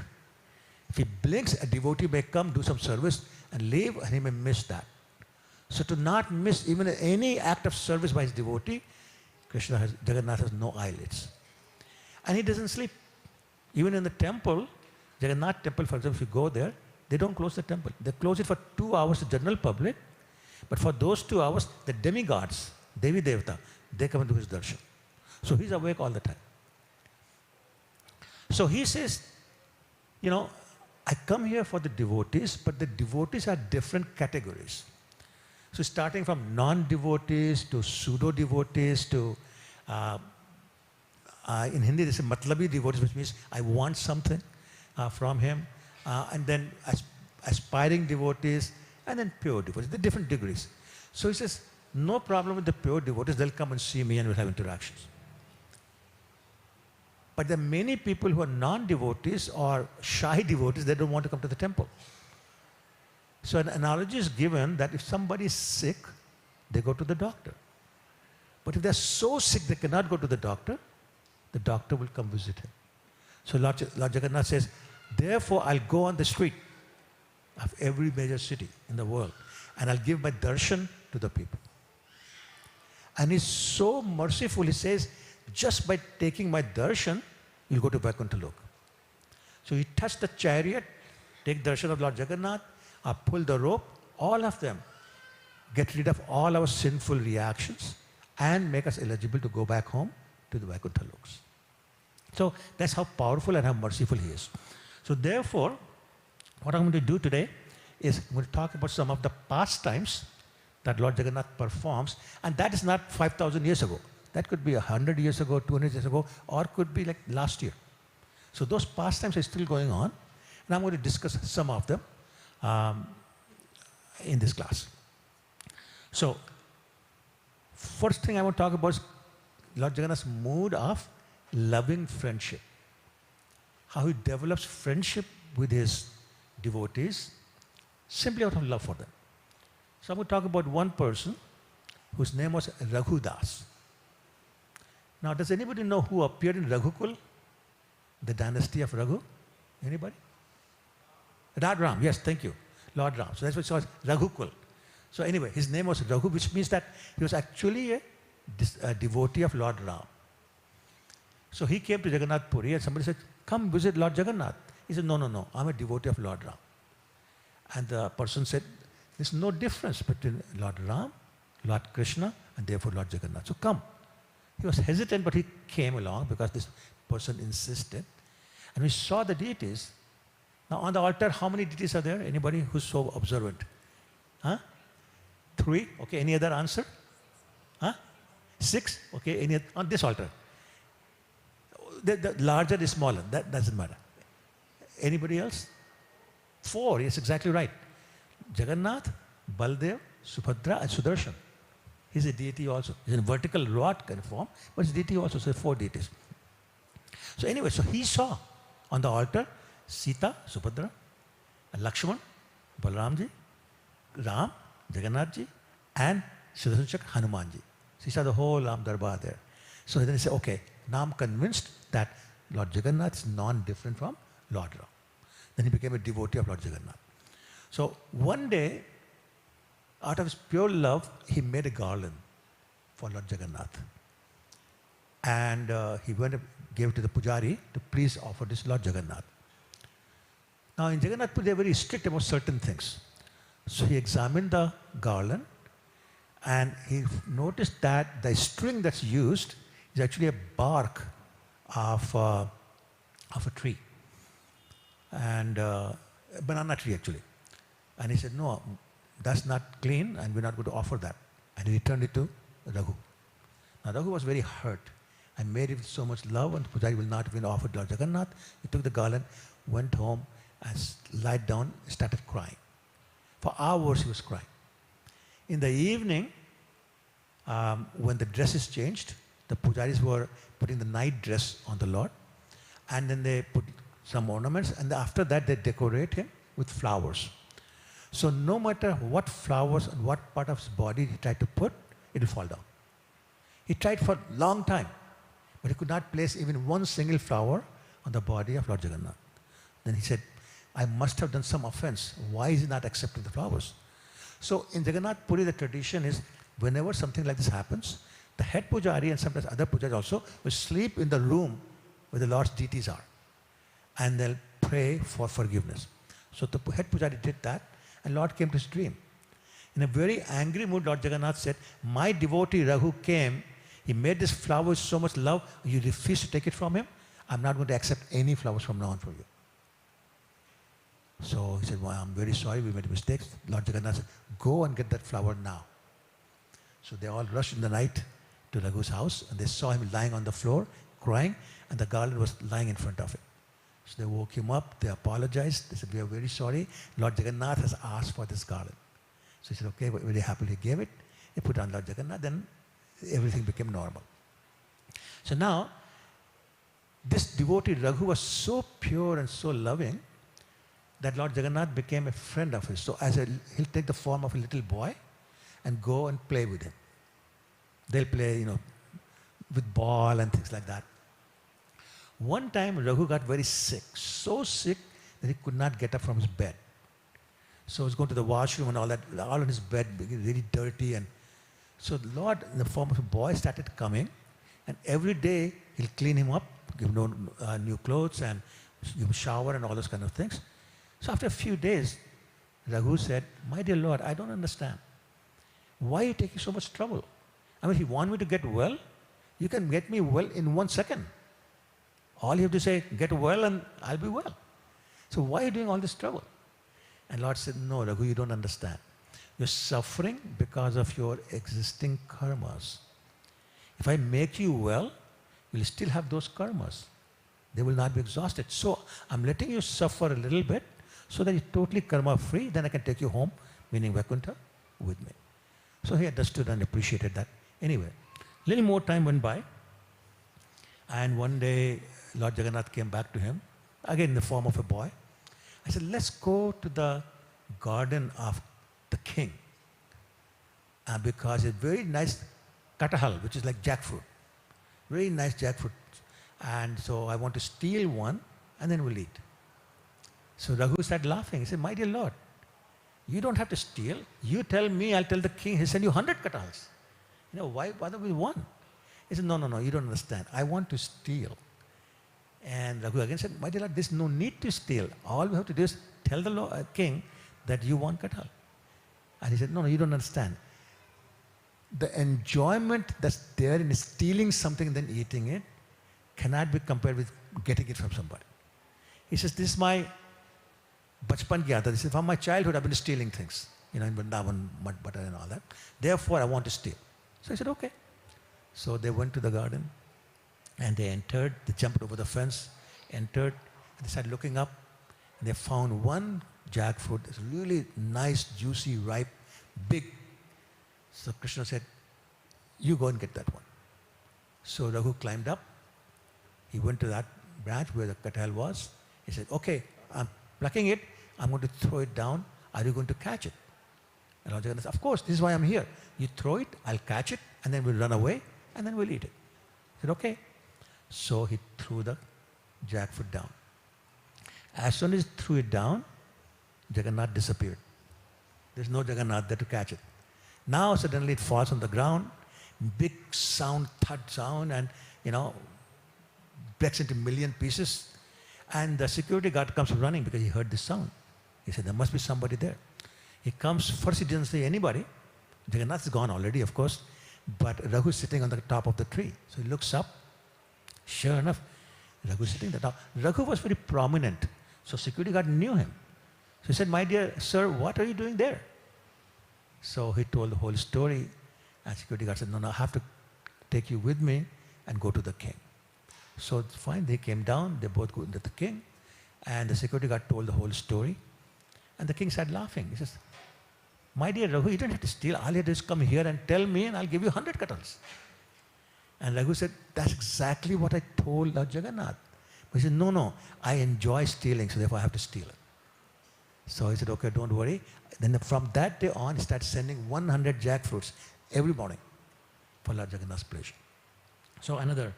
if he blinks, a devotee may come, do some service, and leave, and he may miss that. So to not miss even any act of service by his devotee, Jagannath has no eyelids. And he doesn't sleep. Even in the temple, Jagannath temple, for example, if you go there, they don't close the temple. They close it for 2 hours to general public, but for those 2 hours, the demigods, Devi Devata, they come and do his darshan. So he's awake all the time. So he says, you know, I come here for the devotees, but the devotees are different categories. So starting from non-devotees to pseudo-devotees to, in Hindi they say matlabi devotees, which means I want something from him, and then aspiring devotees, and then pure devotees, the different degrees. So he says, no problem with the pure devotees, they'll come and see me and we'll have interactions. But there are many people who are non-devotees or shy devotees, they don't want to come to the temple. So an analogy is given that if somebody is sick, they go to the doctor. But if they're so sick they cannot go to the doctor will come visit him. So Lord Jagannath says, therefore I'll go on the street of every major city in the world and I'll give my darshan to the people. And he's so merciful, he says, just by taking my darshan, you'll go to Vaikuntha Lok. So he touched the chariot, take darshan of Lord Jagannath, pull the rope, all of them get rid of all our sinful reactions and make us eligible to go back home to the Vaikuntha Loks. So that's how powerful and how merciful he is. So therefore, what I'm going to do today is I'm going to talk about some of the pastimes that Lord Jagannath performs, and that is not 5,000 years ago. That could be 100 years ago, 200 years ago, or could be like last year. So those pastimes are still going on, and I'm going to discuss some of them in this class. So first thing I want to talk about is Lord Jagannath's mood of loving friendship. How he develops friendship with his devotees simply out of love for them. So I'm going to talk about one person whose name was Raghudas. Now, does anybody know who appeared in Raghukul? The dynasty of Raghu? Anybody? Lord Ram, yes, thank you. Lord Ram. So that's what it was, Raghukul. So anyway, his name was Raghu, which means that he was actually a devotee of Lord Ram. So he came to Jagannath Puri and somebody said, come visit Lord Jagannath. He said, no, I'm a devotee of Lord Ram. And the person said, there's no difference between Lord Ram, Lord Krishna, and therefore Lord Jagannath. So come. He was hesitant, but he came along because this person insisted. And we saw the deities. Now on the altar, how many deities are there? Anybody who's so observant? Huh? 3? Okay, any other answer? Huh? 6? Okay, on this altar. The larger is smaller, that doesn't matter. Anybody else? 4, yes, exactly right. Jagannath, Baldev, Subhadra, and Sudarshan. He's a deity also. He's in a vertical rod kind of form, but he's a deity also, so 4 deities. So anyway, so he saw on the altar Sita, Subhadra, Lakshman, Balramji, Ram, Jagannathji, and Sudarshan Chakra, Hanumanji. So he saw the whole Ram Darbar there. So then he said, okay, now I'm convinced that Lord Jagannath is non-different from Lord Ram. Then he became a devotee of Lord Jagannath. So one day, out of his pure love, he made a garland for Lord Jagannath. And he went and gave it to the pujari to please offer this to Lord Jagannath. Now in Jagannath Puri, they're very strict about certain things. So he examined the garland and he noticed that the string that's used is actually a bark of a tree. And a banana tree actually. And he said, no, that's not clean and we're not going to offer that. And he returned it to Raghu. Now Raghu was very hurt. I made it with so much love and Pujari will not even offer Lord Jagannath. He took the garland, went home and lied down, started crying. For hours he was crying. In the evening, when the dresses changed, the pujaris were putting the night dress on the Lord and then they put some ornaments and after that they decorate him with flowers. So no matter what flowers and what part of his body he tried to put, it will fall down. He tried for a long time, but he could not place even one single flower on the body of Lord Jagannath. Then he said, I must have done some offense. Why is he not accepting the flowers? So in Jagannath Puri, the tradition is whenever something like this happens, the head pujari and sometimes other pujaris also will sleep in the room where the Lord's deities are. And they'll pray for forgiveness. So the head pujari did that and Lord came to his dream. In a very angry mood, Lord Jagannath said, my devotee Raghu came, he made this flower with so much love, you refuse to take it from him? I'm not going to accept any flowers from now on from you. So he said, well, I'm very sorry, we made mistakes. Lord Jagannath said, go and get that flower now. So they all rushed in the night to Raghu's house and they saw him lying on the floor, crying, and the garland was lying in front of him. So they woke him up, they apologized, they said, we are very sorry, Lord Jagannath has asked for this garland. So he said, okay, very happily gave it. He put on Lord Jagannath, then everything became normal. So now, this devotee Raghu was so pure and so loving that Lord Jagannath became a friend of his. So he'll take the form of a little boy and go and play with him. They'll play, with ball and things like that. One time Raghu got very sick, so sick that he could not get up from his bed. So he was going to the washroom and all that, all on his bed, really dirty. And so the Lord, in the form of a boy, started coming. And every day he'll clean him up, give him new clothes and give him a shower and all those kind of things. So after a few days, Raghu said, my dear Lord, I don't understand. Why are you taking so much trouble? I mean, if you want me to get well, you can get me well in 1 second. All you have to say, get well and I'll be well. So why are you doing all this trouble? And Lord said, no, Raghu, you don't understand. You're suffering because of your existing karmas. If I make you well, you'll still have those karmas. They will not be exhausted. So I'm letting you suffer a little bit so that you're totally karma free. Then I can take you home, meaning Vaikuntha, with me. So he understood and appreciated that. Anyway, a little more time went by. And one day, Lord Jagannath came back to him, again in the form of a boy. I said, let's go to the garden of the king. Because it's very nice katahal, which is like jackfruit. Very nice jackfruit. And so I want to steal one and then we'll eat. So Raghu started laughing. He said, my dear Lord, you don't have to steal. You tell me, I'll tell the king, he'll send you 100 katahals. Why bother with one? He said, no, you don't understand. I want to steal. And Raghu again said, my dear Lord, there's no need to steal. All we have to do is tell the king that you want kathal. And he said, no, you don't understand. The enjoyment that's there in stealing something and then eating it cannot be compared with getting it from somebody. He says, this is my bachpan ki aadat. This is from my childhood I've been stealing things, in Vrindavan, mud butter and all that. Therefore, I want to steal. So he said, okay. So they went to the garden and they entered, they jumped over the fence, entered, and they started looking up, and they found one jackfruit. It's really nice, juicy, ripe, big. So Krishna said, you go and get that one. So Raghu climbed up. He went to that branch where the kathal was. He said, okay, I'm plucking it. I'm going to throw it down. Are you going to catch it? And Lord Jagannath said, of course, this is why I'm here. You throw it, I'll catch it, and then we'll run away, and then we'll eat it. He said, okay. So he threw the jackfruit down. As soon as he threw it down, Jagannath disappeared. There's no Jagannath there to catch it. Now suddenly it falls on the ground, big sound, thud sound, and breaks into a million pieces. And the security guard comes running because he heard this sound. He said, there must be somebody there. He comes, first he didn't see anybody. Jagannath is gone already, of course, but Raghu is sitting on the top of the tree. So he looks up. Sure enough, Raghu is sitting on the top. Raghu was very prominent, so security guard knew him. So he said, my dear sir, what are you doing there? So he told the whole story, and security guard said, no, I have to take you with me and go to the king. So fine, they came down, they both go to the king, and the security guard told the whole story, and the king started laughing. He says, my dear Raghu, you don't have to steal. All you have to do is come here and tell me, and I'll give you 100 kathals. And Raghu said, that's exactly what I told Lord Jagannath. But he said, no, I enjoy stealing, so therefore I have to steal it. So he said, okay, don't worry. Then from that day on, he started sending 100 jackfruits every morning for Lord Jagannath's pleasure. So another.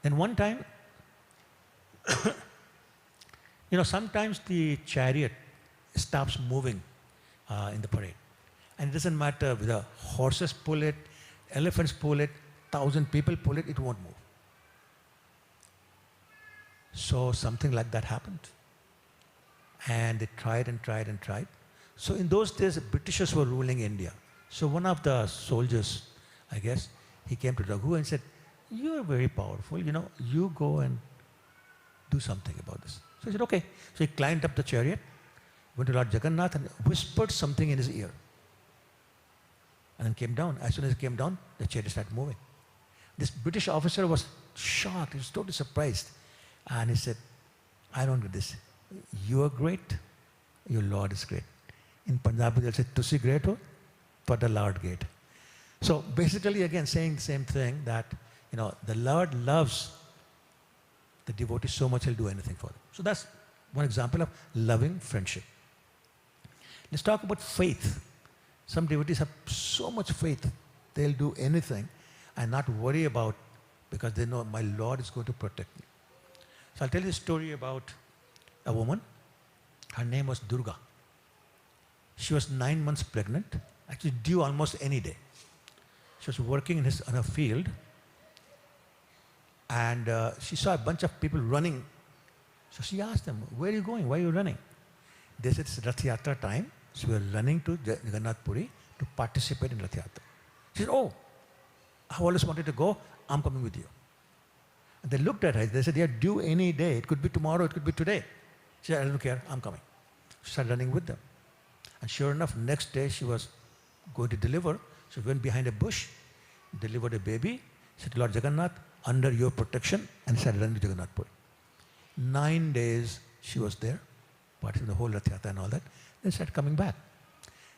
Then one time, sometimes the chariot stops moving in the parade. And it doesn't matter whether horses pull it, elephants pull it, 1,000 people pull it, it won't move. So something like that happened. And they tried and tried and tried. So in those days, the Britishers were ruling India. So one of the soldiers, I guess, he came to Raghu and said, you are very powerful, you go and do something about this. So he said, okay. So he climbed up the chariot, went to Lord Jagannath and whispered something in his ear. And then came down. As soon as he came down, the chariot started moving. This British officer was shocked. He was totally surprised. And he said, I don't get this. You are great. Your Lord is great. In Punjabi, they'll say, Tusi great ho, but the Lord great. So basically, again, saying the same thing that, the Lord loves the devotee so much, he'll do anything for them. So that's one example of loving friendship. Let's talk about faith. Some devotees have so much faith, they'll do anything and not worry about, because they know my Lord is going to protect me. So I'll tell you a story about a woman. Her name was Durga. She was 9 months pregnant, actually due almost any day. She was working in her field, and she saw a bunch of people running. So she asked them, where are you going? Why are you running? They said, it's Rath Yatra time, so we are running to Jagannath Puri to participate in Rath Yatra. She said, oh, I always wanted to go, I'm coming with you. And they looked at her, they said, yeah, due any day, it could be tomorrow, it could be today. She said, I don't care, I'm coming. She started running with them. And sure enough, next day she was going to deliver. So went behind a bush, delivered a baby, said, Lord Jagannath, under your protection, and started running to Jagannath Puri. 9 days she was there, participating in the whole Rath Yatra and all that. Then started coming back.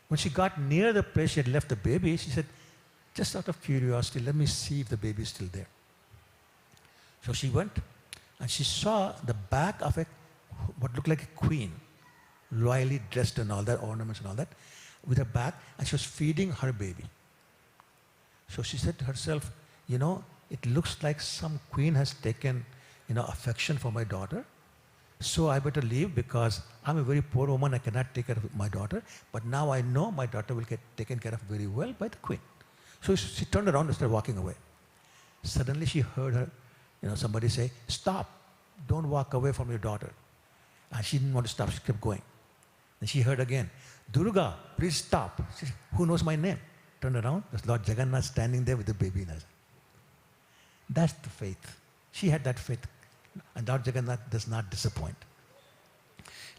When she got near the place she had left the baby, she said, just out of curiosity, let me see if the baby is still there. So she went and she saw the back of what looked like a queen, royally dressed and all that, ornaments and all that, with her back, and she was feeding her baby. So she said to herself, it looks like some queen has taken, affection for my daughter. So I better leave because I'm a very poor woman. I cannot take care of my daughter. But now I know my daughter will get taken care of very well by the queen. So she turned around and started walking away. Suddenly she heard her, somebody say, "Stop, don't walk away from your daughter." And she didn't want to stop, she kept going. Then she heard again, "Durga, please stop." She said, "Who knows my name?" Turned around, there's Lord Jagannath standing there with the baby in his hand. That's the faith. She had that faith. And Lord Jagannath does not disappoint.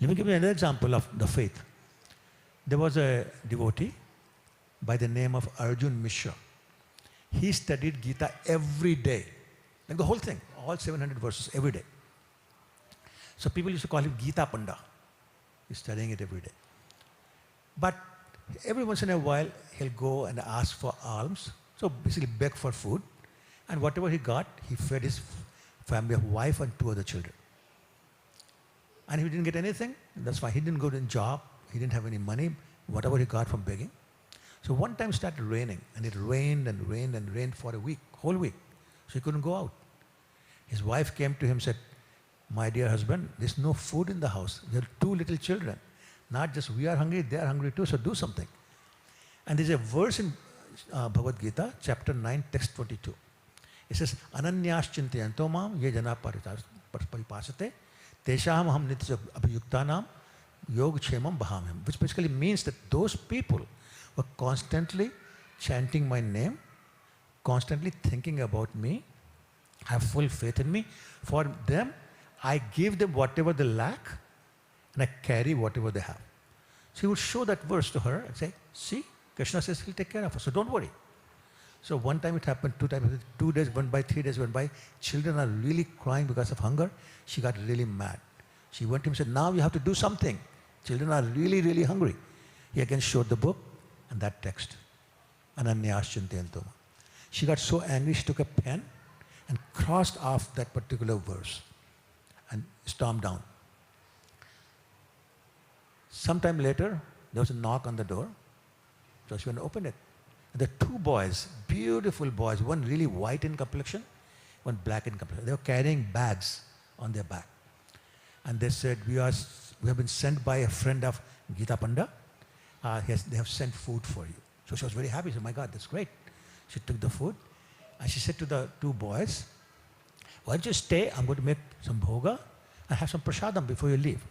Let me give you another example of the faith. There was a devotee by the name of Arjun Mishra. He studied Gita every day. Like the whole thing, all 700 verses every day. So people used to call him Gita Panda. He's studying it every day. But every once in a while, he'll go and ask for alms. So basically beg for food. And whatever he got, he fed his family of wife and 2 other children. And if he didn't get anything, that's fine. He didn't go to a job. He didn't have any money, whatever he got from begging. So one time it started raining, and it rained and rained and rained for a week, whole week. So he couldn't go out. His wife came to him and said, "My dear husband, there's no food in the house. There are 2 little children. Not just we are hungry, they are hungry too, so do something." And there's a verse in Bhagavad Gita, chapter 9, text 22. It says, "Ananyas chintayanto mam ye jana paripasate tesham aham nitya abhiyuktanam yog kshemam bhahamyam," which basically means that those people were constantly chanting my name, constantly thinking about me, have full faith in me. For them, I give them whatever they lack, and I carry whatever they have. So he would show that verse to her and say, "See, Krishna says he'll take care of us, so don't worry." So one time it happened, 2 times, 2 days went by, 3 days went by. Children are really crying because of hunger. She got really mad. She went to him and said, "Now you have to do something. Children are really, really hungry." He again showed the book and that text. Ananyas chintayanto. She got so angry, she took a pen and crossed off that particular verse and stormed down. Sometime later, there was a knock on the door. So she went and opened it. And the 2 boys, beautiful boys, one really white in complexion, one black in complexion. They were carrying bags on their back. And they said, we have been sent by a friend of Gita Panda. They have sent food for you. So she was very happy. She said, "My God, that's great." She took the food and she said to the 2 boys, "Why don't you stay? I'm going to make some bhoga and have some prasadam before you leave."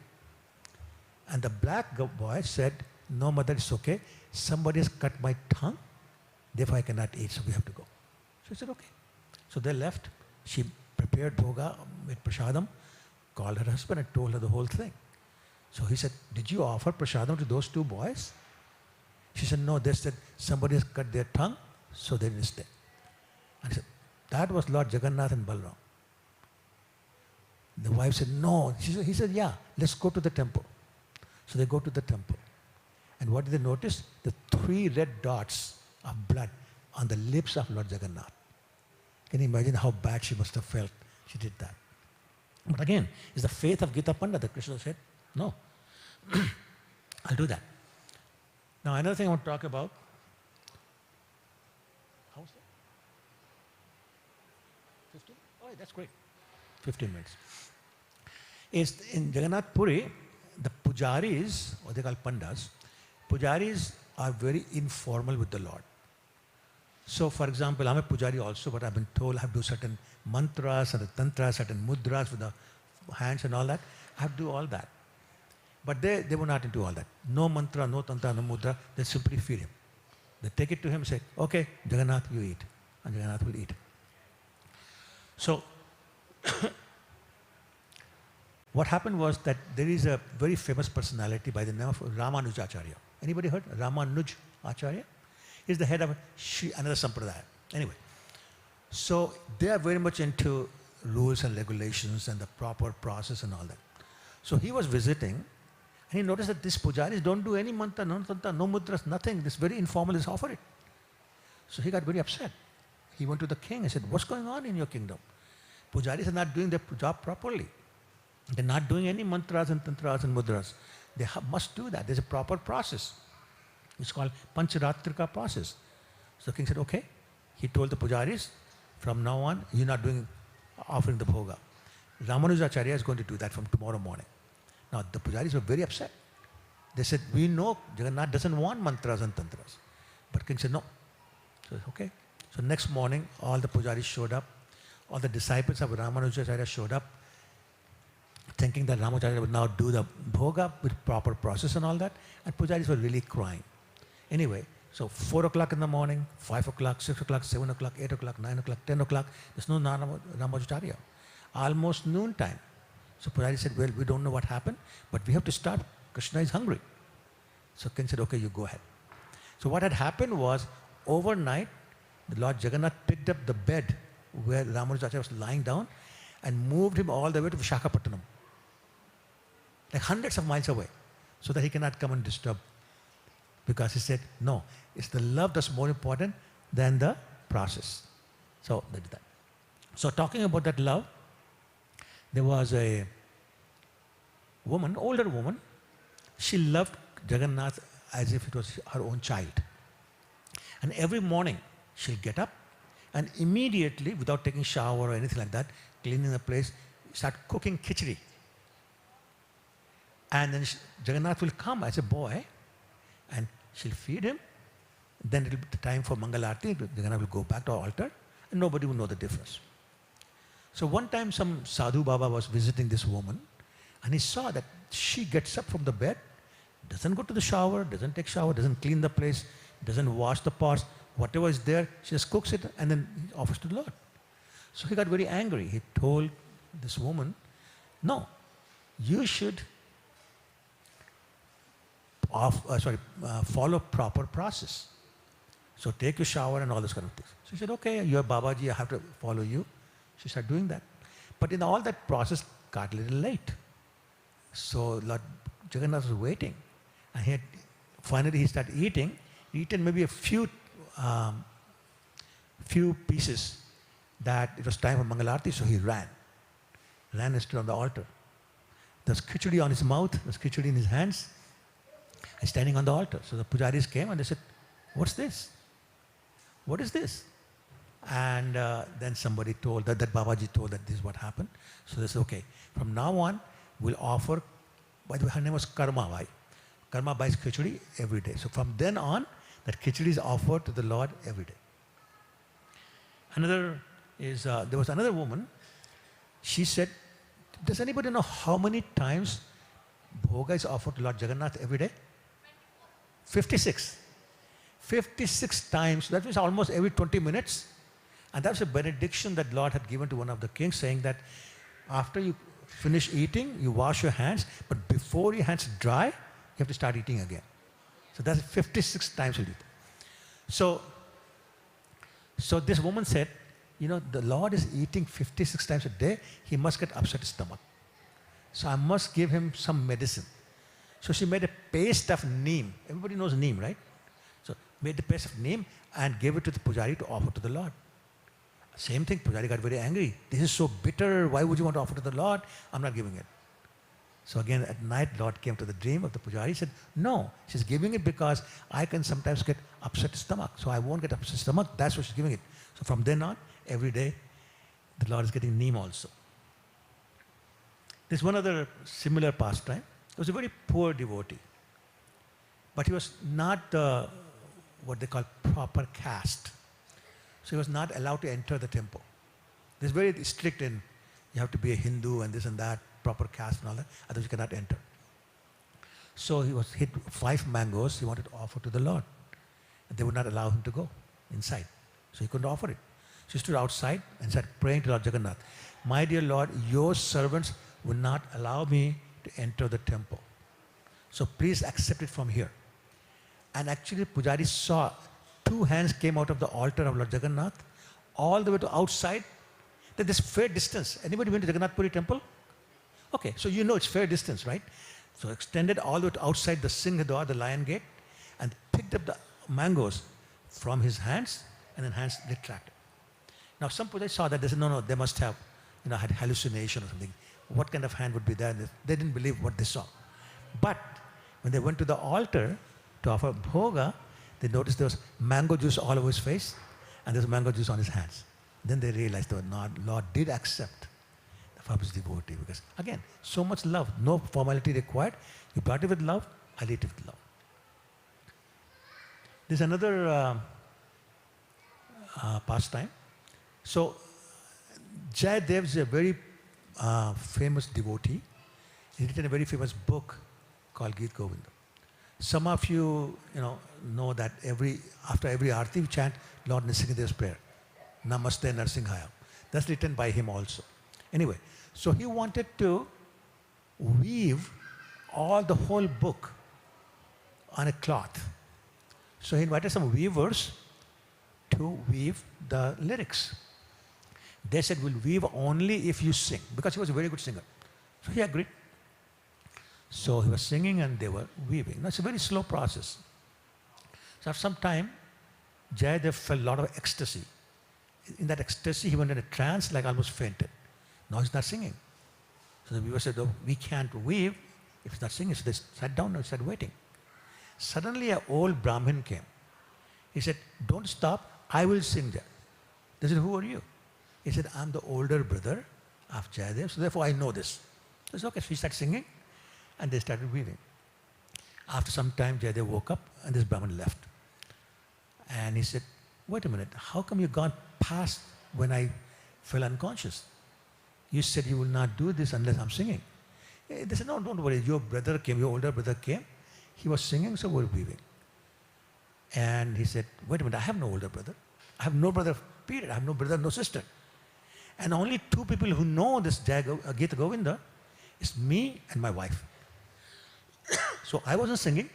And the black boy said, "No, mother, it's okay. Somebody has cut my tongue. Therefore, I cannot eat, so we have to go." So she said, "Okay." So they left. She prepared bhoga, made prasadam, called her husband and told her the whole thing. So he said, "Did you offer prasadam to those 2 boys?" She said, "No." They said, "Somebody has cut their tongue, so they didn't stay." And he said, "That was Lord Jagannath and Balram." The wife said, "No." He said, "Yeah, let's go to the temple." So they go to the temple. And what did they notice? The 3 red dots of blood on the lips of Lord Jagannath. Can you imagine how bad she must have felt? She did that. But again, it's the faith of Gita Panda that Krishna said, "No, I'll do that." Now, another thing I want to talk about. How's that? 15? Oh, that's great. 15 minutes. Is in Jagannath Puri, the pujaris, or they call pandas, pujaris are very informal with the Lord. So, for example, I'm a pujari also, but I've been told I have to do certain mantras, certain tantras, certain mudras with the hands and all that. I have to do all that. But they were not into all that. No mantra, no tantra, no mudra. They simply feed him. They take it to him and say, "Okay, Jagannath, you eat." And Jagannath will eat. So, what happened was that there is a very famous personality by the name of Ramanujacharya. Anybody heard? Ramanuj Acharya? He's the head of another sampradaya. Anyway, so they are very much into rules and regulations and the proper process and all that. So he was visiting, and he noticed that these pujaris don't do any mantra, no tantra, no mudras, nothing. This very informal is offer it. So he got very upset. He went to the king and said, "What's going on in your kingdom? pujaris are not doing their job properly. They're not doing any mantras and tantras and mudras. They must do that. There's a proper process. It's called Pancharatrika process. So the king said, okay. He told the pujaris, from now on, you're not doing offering the bhoga. Ramanujacharya is going to do that from tomorrow morning. Now the pujaris were very upset. They said, we know Jagannath doesn't want mantras and tantras. But king said, no. So okay. So next morning, all the pujaris showed up. All the disciples of Ramanujacharya showed up, thinking that Ramanujacharya would now do the bhoga with proper process and all that. And pujaris were really crying. Anyway, so 4 o'clock in the morning, 5 o'clock, 6 o'clock, 7 o'clock, 8 o'clock, 9 o'clock, 10 o'clock, there's no Ramanujacharya. Almost noon time. So Pujari said, well, we don't know what happened, but we have to start. Krishna is hungry. So king said, okay, you go ahead. So what had happened was, overnight, the Lord Jagannath picked up the bed where Ramanujacharya was lying down and moved him all the way to Visakhapatnam, like hundreds of miles away, so that he cannot come and disturb. Because he said, no, it's the love that's more important than the process. So they did that. So talking about that love, there was a woman, older woman. She loved Jagannath as if it was her own child. And every morning she'll get up and immediately, without taking shower or anything like that, cleaning the place, start cooking khichdi. And then Jagannath will come as a boy and she'll feed him. Then it'll be the time for Mangalarti. Jagannath will go back to our altar and nobody will know the difference. So one time some Sadhu Baba was visiting this woman and he saw that she gets up from the bed, doesn't go to the shower, doesn't take shower, doesn't clean the place, doesn't wash the pots, whatever is there, she just cooks it and then offers to the Lord. So he got very angry. He told this woman, no, you should follow proper process. So take your shower and all those kind of things. She said, okay, you're Babaji, I have to follow you. She started doing that. But in all that process, got a little late. So Lord Jagannath was waiting. And finally he started eating. He eaten maybe a few pieces that it was time for Mangalarti, so he ran and stood on the altar. There's khichdi on his mouth, there's khichdi in his hands, and standing on the altar. So the pujaris came and they said, what's this? What is this? And then somebody told, that Babaji told that this is what happened. So they said, okay, from now on, we'll offer, by the way, her name was Karma Bai. Karma buys khichdi every day. So from then on, that khichdi is offered to the Lord every day. Another is, there was another woman, she said, does anybody know how many times bhoga is offered to Lord Jagannath every day? 56. 56 times, that means almost every 20 minutes. And that's a benediction that Lord had given to one of the kings, saying that after you finish eating, you wash your hands, but before your hands dry, you have to start eating again. So that's 56 times you do. So this woman said, you know, the Lord is eating 56 times a day, he must get upset stomach. So I must give him some medicine. So she made a paste of neem. Everybody knows neem, right? So made the paste of neem and gave it to the pujari to offer to the Lord. Same thing, pujari got very angry. This is so bitter, why would you want to offer to the Lord? I'm not giving it. So again, at night, Lord came to the dream of the pujari. He said, no, she's giving it because I can sometimes get upset stomach. So I won't get upset stomach. That's why she's giving it. So from then on, every day, the Lord is getting neem also. There's one other similar pastime. He was a very poor devotee. But he was not what they call proper caste. So he was not allowed to enter the temple. This is very strict in, you have to be a Hindu and this and that, proper caste and all that, otherwise you cannot enter. So he was hit 5 mangoes he wanted to offer to the Lord. And they would not allow him to go inside. So he couldn't offer it. So he stood outside and started praying to Lord Jagannath. My dear Lord, your servants will not allow me to enter the temple. So please accept it from here. And actually Pujari saw 2 hands came out of the altar of Lord Jagannath all the way to outside. That this fair distance. Anybody went to Jagannath Puri temple? Okay, so you know it's fair distance, right? So extended all the way to outside the Singhadwar, the lion gate, and picked up the mangoes from his hands, and then hands retracted. Now some Pujaris saw that, they said, no, they must have had hallucination or something. What kind of hand would be there? They didn't believe what they saw. But when they went to the altar to offer bhoga, they noticed there was mango juice all over his face and there was mango juice on his hands. Then they realized the Lord did accept the form of his devotee, because again, so much love, no formality required. You brought it with love, I'll eat it with love. There's another pastime. So Jayadev is a very famous devotee. He written a very famous book called Geet Govinda. Some of you, know that after every arti we chant Lord Nrsingadev's prayer, Namaste Narsinghaya. That's written by him also. Anyway, so he wanted to weave the whole book on a cloth. So he invited some weavers to weave the lyrics. They said, we'll weave only if you sing, because he was a very good singer. So he agreed. So he was singing and they were weaving. Now it's a very slow process. So after some time, Jayadev felt a lot of ecstasy. In that ecstasy, he went in a trance, like almost fainted. Now he's not singing. So the weaver said, oh, we can't weave if he's not singing. So they sat down and started waiting. Suddenly an old Brahmin came. He said, don't stop, I will sing there. They said, who are you? He said, I'm the older brother of Jayadev, so therefore I know this. So it's okay. So he started singing and they started weaving. After some time, Jayadev woke up and this Brahmin left. And he said, wait a minute, how come you gone past when I fell unconscious? You said you will not do this unless I'm singing. They said, no, don't worry, your brother came, your older brother came. He was singing, so we're weaving. And he said, wait a minute, I have no older brother. I have no brother, period. I have no brother, no sister. And only two people who know this Geet Govinda is me and my wife. So I wasn't singing.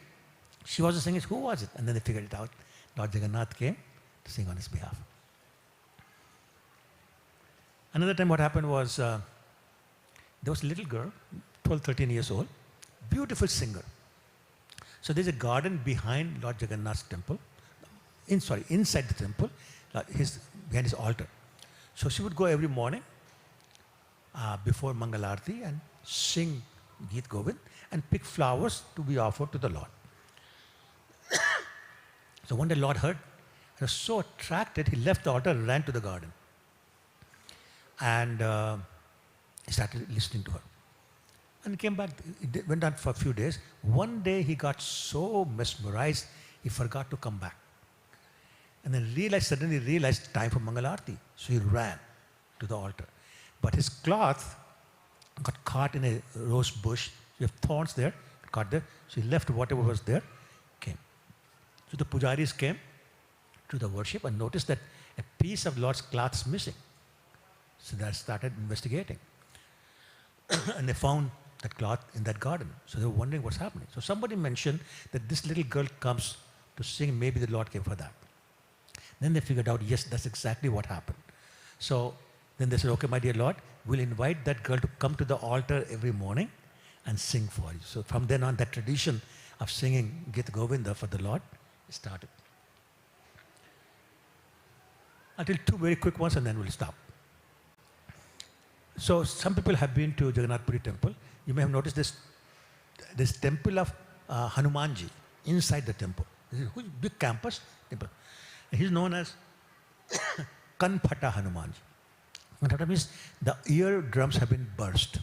She wasn't singing. Who was it? And then they figured it out. Lord Jagannath came to sing on his behalf. Another time what happened was, there was a little girl, 12, 13 years old, beautiful singer. So there's a garden behind Lord Jagannath's temple, inside the temple, behind his altar. So she would go every morning before Mangalarti and sing Geet Govind and pick flowers to be offered to the Lord. So one day Lord heard, he was so attracted, he left the altar and ran to the garden. And he started listening to her. And he came back, it went on for a few days. One day he got so mesmerized, he forgot to come back. And then suddenly realized time for Mangalarti. So he ran to the altar. But his cloth got caught in a rose bush. You have thorns there, caught there. So he left whatever was there, came. So the pujaris came to the worship and noticed that a piece of Lord's cloth is missing. So they started investigating. And they found that cloth in that garden. So they were wondering what's happening. So somebody mentioned that this little girl comes to sing, maybe the Lord came for that. Then they figured out, yes, that's exactly what happened. So then they said, okay, my dear Lord, we'll invite that girl to come to the altar every morning and sing for you. So from then on, that tradition of singing Geet Govinda for the Lord started. I'll tell two very quick ones and then we'll stop. So some people have been to Jagannath Puri temple. You may have noticed this temple of Hanumanji inside the temple. This is a big campus temple. He's known as Kanphata Hanumanji. Kanphata means the eardrums have been burst.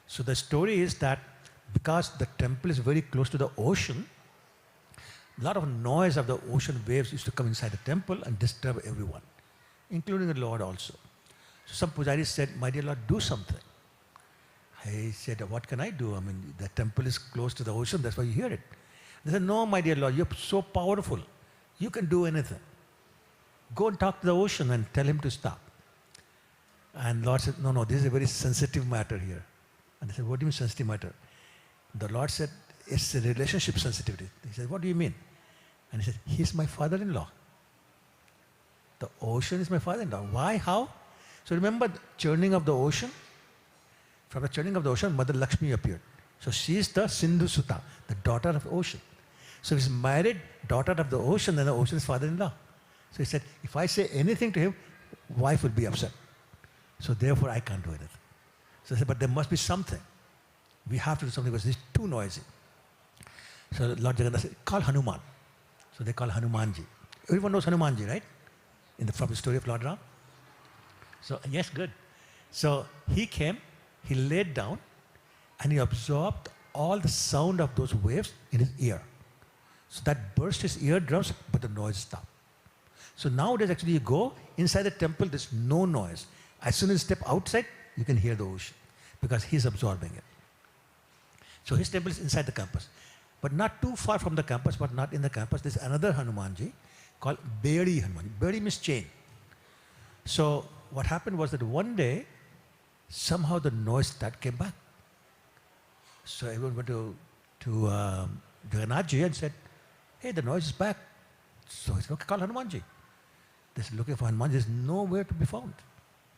So the story is that because the temple is very close to the ocean, a lot of noise of the ocean waves used to come inside the temple and disturb everyone, including the Lord also. So some pujaris said, my dear Lord, do something. He said, what can I do? I mean, the temple is close to the ocean, that's why you hear it. They said, no, my dear Lord, you're so powerful. You can do anything. Go and talk to the ocean and tell him to stop. And Lord said, no, this is a very sensitive matter here. And they said, what do you mean sensitive matter? The Lord said, it's a relationship sensitivity. He said, what do you mean? And he said, he's my father-in-law. The ocean is my father-in-law. Why? How? So remember the churning of the ocean? From the churning of the ocean, Mother Lakshmi appeared. So she is the Sindhu Sutta, the daughter of the ocean. So if he's married, daughter of the ocean, then the ocean is father-in-law. So he said, if I say anything to him, wife will be upset. So therefore I can't do anything. So I said, but there must be something. We have to do something because it's too noisy. So Lord Jagannath said, call Hanuman. So they call Hanumanji. Everyone knows Hanumanji, right? From the story of Lord Ram. So yes, good. So he came, he laid down, and he absorbed all the sound of those waves in his ear. So that burst his eardrums, but the noise stopped. So nowadays, actually, you go inside the temple, there's no noise. As soon as you step outside, you can hear the ocean because he's absorbing it. So his temple is inside the campus. But not too far from the campus, but not in the campus, there's another Hanumanji called Bedi Hanuman. Bedi means chain. So what happened was that one day, somehow the noise that came back. So everyone went to Jagannathji and said, hey, the noise is back. So he said, okay, call Hanumanji. They said, looking for Hanumanji, there's nowhere to be found.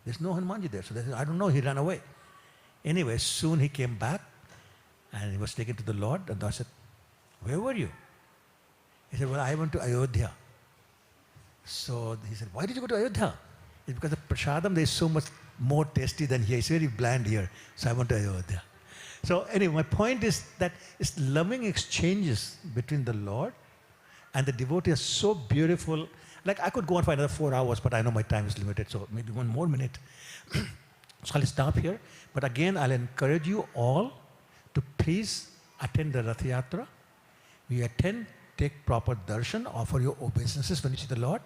There's no Hanumanji there. So they said, I don't know, he ran away. Anyway, soon he came back and he was taken to the Lord. And I said, where were you? He said, well, I went to Ayodhya. So he said, why did you go to Ayodhya? It's because the prasadam there is so much more tasty than here. It's very bland here. So I went to Ayodhya. So anyway, my point is that it's loving exchanges between the Lord and the devotee are so beautiful. Like I could go on for another 4 hours, but I know my time is limited, so maybe one more minute. So I'll stop here. But again, I'll encourage you all to please attend the Rath Yatra. We attend, take proper darshan, offer your obeisances when you see the Lord,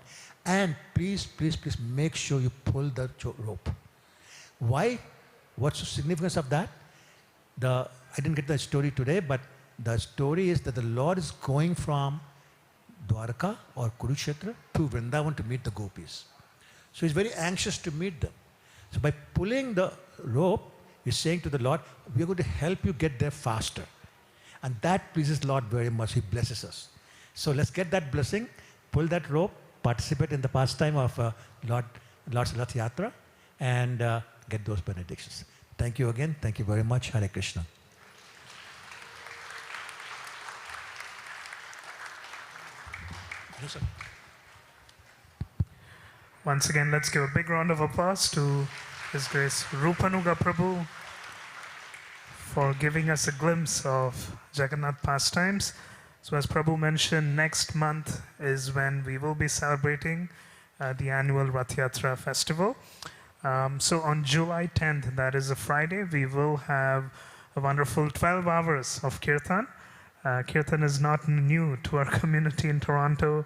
and please, please, please make sure you pull the rope. Why? What's the significance of that? I didn't get the story today, but the story is that the Lord is going from Dwarka or Kurukshetra to Vrindavan to meet the gopis. So he's very anxious to meet them. So by pulling the rope, he's saying to the Lord, we're going to help you get there faster. And that pleases Lord very much. He blesses us. So let's get that blessing, pull that rope, participate in the pastime of Lord's Rath Yatra, and get those benedictions. Thank you again. Thank you very much. Hare Krishna. Yes, sir. Once again, let's give a big round of applause to His Grace Rupanuga Prabhu for giving us a glimpse of Jagannath pastimes. So as Prabhu mentioned, next month is when we will be celebrating the annual Rath Yatra festival. So on July 10th, that is a Friday, we will have a wonderful 12 hours of Kirtan. Kirtan is not new to our community in Toronto.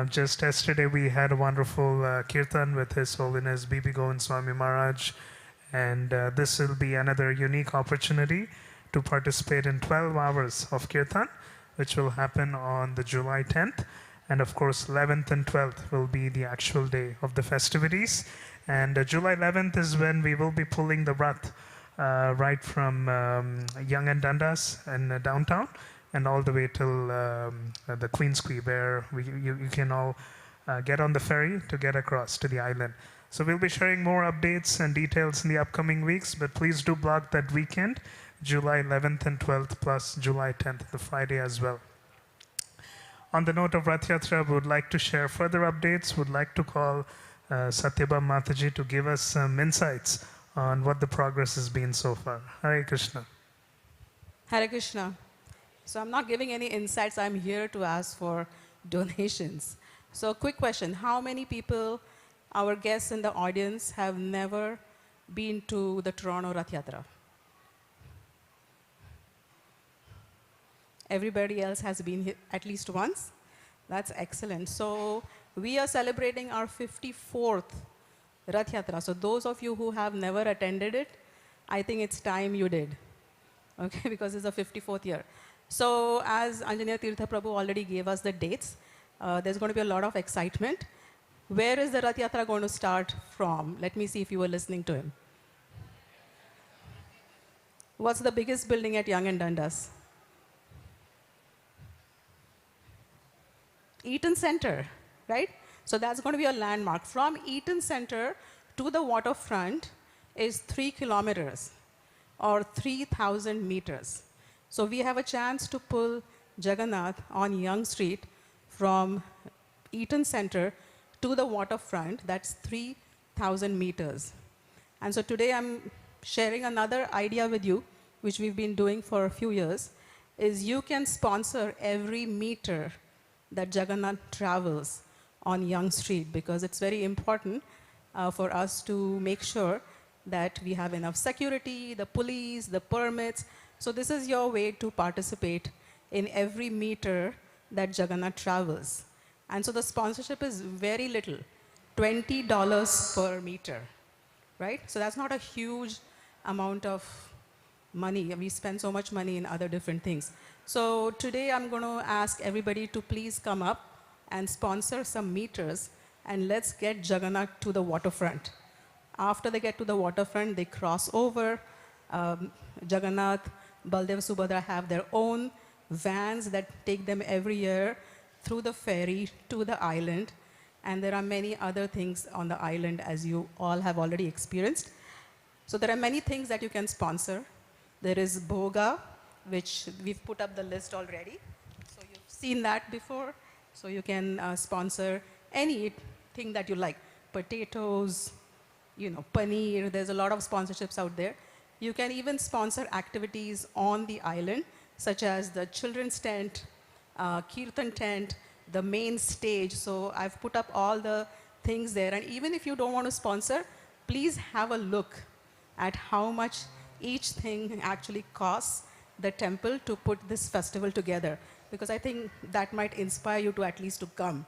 Just yesterday, we had a wonderful Kirtan with His Holiness B.B. Govind Swami Maharaj. And this will be another unique opportunity to participate in 12 hours of Kirtan, which will happen on the July 10th. And of course, 11th and 12th will be the actual day of the festivities. And July 11th is when we will be pulling the Rath right from Yonge and Dundas in downtown and all the way till the Queen's Quay, where you can all get on the ferry to get across to the island. So we'll be sharing more updates and details in the upcoming weeks, but please do block that weekend, July 11th and 12th, plus July 10th, the Friday as well. On the note of Rath Yatra, we would like to share further updates, would like to call Satyabha Mataji to give us some insights on what the progress has been so far. Hare Krishna. Hare Krishna. So I'm not giving any insights. I'm here to ask for donations. So quick question. How many people, our guests in the audience, have never been to the Toronto Rath Yatra? Everybody else has been here at least once? That's excellent. So we are celebrating our 54th Rath Yatra. So those of you who have never attended it, I think it's time you did. Okay, because it's the 54th year. So as Anjaneya Tirtha Prabhu already gave us the dates, there's going to be a lot of excitement. Where is the Rath Yatra going to start from? Let me see if you were listening to him. What's the biggest building at Yonge and Dundas? Eaton Center, right? So that's going to be a landmark. From Eaton Center to the waterfront is 3 kilometers or 3,000 meters. So we have a chance to pull Jagannath on Yonge Street from Eaton Center to the waterfront. That's 3,000 meters. And so today I'm sharing another idea with you, which we've been doing for a few years, is you can sponsor every meter that Jagannath travels on Young Street, because it's very important for us to make sure that we have enough security, the police, the permits. So this is your way to participate in every meter that Jagannath travels. And so the sponsorship is very little, $20 per meter, right? So that's not a huge amount of money. We spend so much money in other different things. So today I'm going to ask everybody to please come up and sponsor some meters, and let's get Jagannath to the waterfront. After they get to the waterfront, they cross over. Jagannath, Baldev, Subhadra have their own vans that take them every year through the ferry to the island. And there are many other things on the island, as you all have already experienced. So there are many things that you can sponsor. There is Bhoga, which we've put up the list already. So you've seen that before. So you can sponsor anything that you like. Potatoes, paneer. There's a lot of sponsorships out there. You can even sponsor activities on the island, such as the children's tent, Kirtan tent, the main stage. So I've put up all the things there. And even if you don't want to sponsor, please have a look at how much each thing actually costs the temple to put this festival together, because I think that might inspire you to at least to come.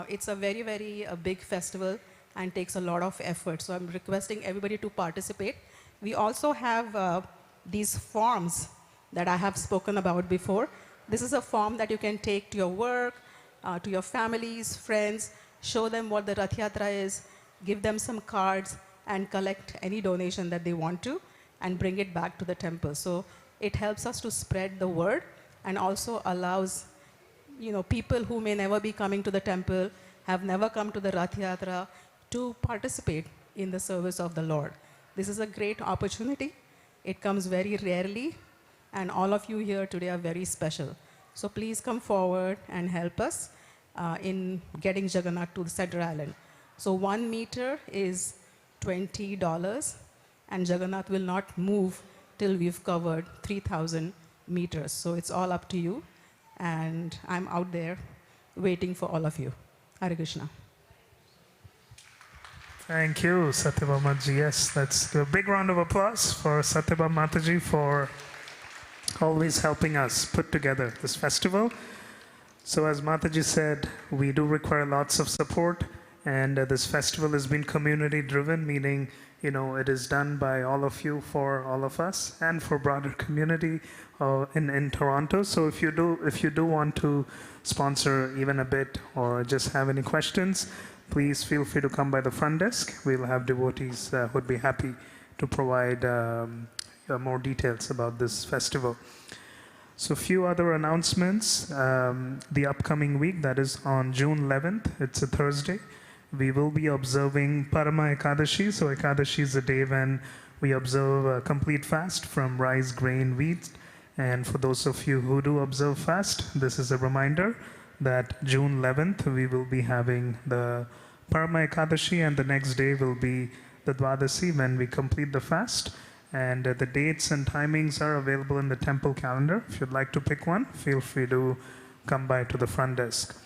It's a very, very big festival and takes a lot of effort. So I'm requesting everybody to participate. We also have these forms that I have spoken about before. This is a form that you can take to your work, to your families, friends, show them what the Rath Yatra is, give them some cards, and collect any donation that they want to, and bring it back to the temple. So it helps us to spread the word, and also allows people who may never be coming to the temple, have never come to the Rath Yatra, to participate in the service of the Lord. This is a great opportunity. It comes very rarely, and all of you here today are very special. So please come forward and help us in getting Jagannath to the Center Island. So 1 meter is $20, and Jagannath will not move till we've covered 3,000 meters. So it's all up to you, and I'm out there waiting for all of you. Hare Krishna. Thank you, Satyabama ji. Yes, that's a big round of applause for Satyabama Mataji for always helping us put together this festival. So as Mataji said, we do require lots of support, and this festival has been community driven, meaning it is done by all of you for all of us and for broader community in Toronto. So if you do want to sponsor even a bit or just have any questions, please feel free to come by the front desk. We'll have devotees who would be happy to provide more details about this festival. So a few other announcements. The upcoming week, that is on June 11th, it's a Thursday, we will be observing Parama Ekadashi. So Ekadashi is a day when we observe a complete fast from rice, grain, wheat. And for those of you who do observe fast, this is a reminder that June 11th, we will be having the Parama Ekadashi, and the next day will be the Dwadasi when we complete the fast. And the dates and timings are available in the temple calendar. If you'd like to pick one, feel free to come by to the front desk.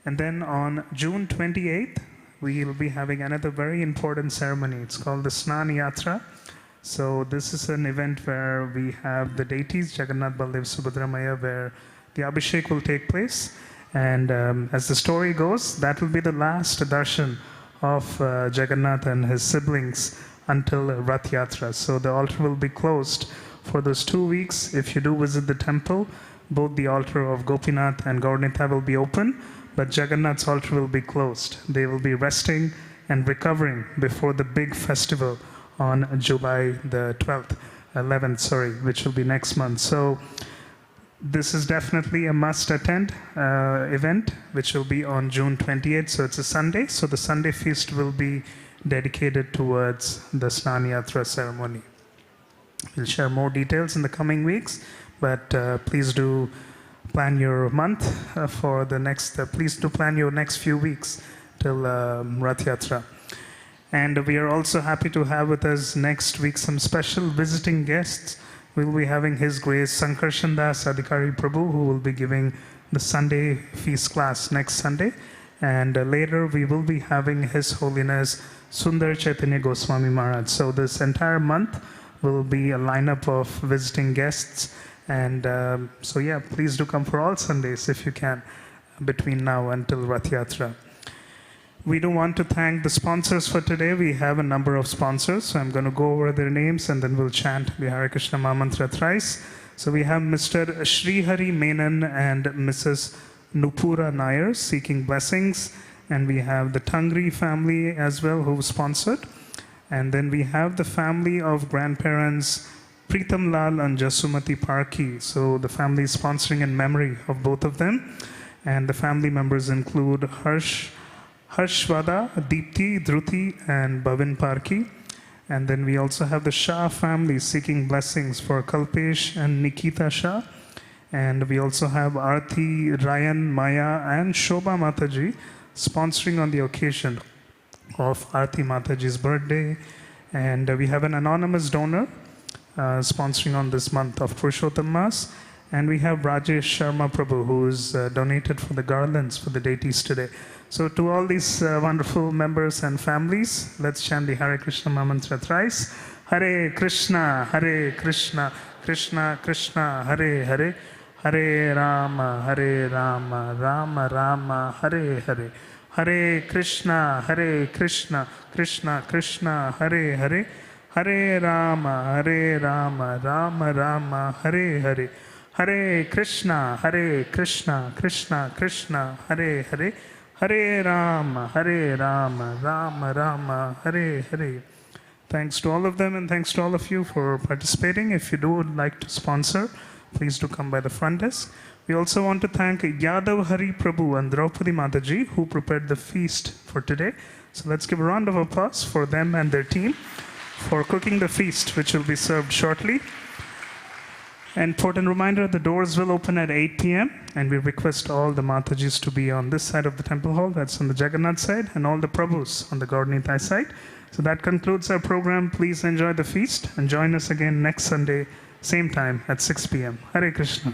And then on June 28th, we will be having another very important ceremony. It's called the Snan Yatra. So this is an event where we have the deities, Jagannath, Baldev, Subhadra, Maya, where the Abhishek will take place. And as the story goes, that will be the last darshan of Jagannath and his siblings until Rath Yatra. So the altar will be closed for those 2 weeks. If you do visit the temple, both the altar of Gopinath and Gaurnitha will be open, but Jagannath's altar will be closed. They will be resting and recovering before the big festival on July the 11th, which will be next month. So this is definitely a must-attend event, which will be on June 28th. So it's a Sunday. So the Sunday feast will be dedicated towards the Snan Yatra ceremony. We'll share more details in the coming weeks, but please do plan your month for the next, please do plan your next few weeks till Rath Yatra. And we are also happy to have with us next week some special visiting guests. We'll be having His Grace Sankarshan Das Adhikari Prabhu, who will be giving the Sunday feast class next Sunday. And later we will be having His Holiness Sundar Chaitanya Goswami Maharaj. So this entire month will be a lineup of visiting guests. And so yeah, please do come for all Sundays if you can between now until Rath Yatra. We do want to thank the sponsors for today. We have a number of sponsors, so I'm going to go over their names and then we'll chant the Hare Krishna Mahamantra thrice. So we have Mr. Srihari Menon and Mrs. Nupura Nair seeking blessings. And we have the Tangri family as well who sponsored. And then we have the family of grandparents Pritam Lal and Jasumati Parki. So the family is sponsoring in memory of both of them. And the family members include Harshvada, Deepti, Dhruti, and Bhavin Parki. And then we also have the Shah family seeking blessings for Kalpesh and Nikita Shah. And we also have Arti, Ryan, Maya, and Shobha Mataji sponsoring on the occasion of Arti Mataji's birthday. And we have an anonymous donor sponsoring on this month of Purushottam Mas. And we have Rajesh Sharma Prabhu, who is donated for the garlands for the deities today. So to all these wonderful members and families, let's chant the Hare Krishna Mahamantra thrice. Hare Krishna, Krishna Krishna, Hare Hare, Hare Rama, Rama Rama, Hare Hare. Hare Krishna, Krishna Krishna, Hare Hare, Hare Rama, Rama Rama, Hare Hare. Hare Krishna, Krishna Krishna, Hare Hare, Hare Rama, Rama Rama, Hare Hare. Thanks to all of them and thanks to all of you for participating. If you would like to sponsor, please do come by the front desk. We also want to thank Yadav Hari Prabhu and Draupadi Mataji who prepared the feast for today. So let's give a round of applause for them and their team for cooking the feast, which will be served shortly. And important reminder, the doors will open at 8 p.m. and we request all the Matajis to be on this side of the temple hall, that's on the Jagannath side, and all the Prabhus on the Gauranitai side. So that concludes our program. Please enjoy the feast and join us again next Sunday, same time at 6 p.m. Hare Krishna.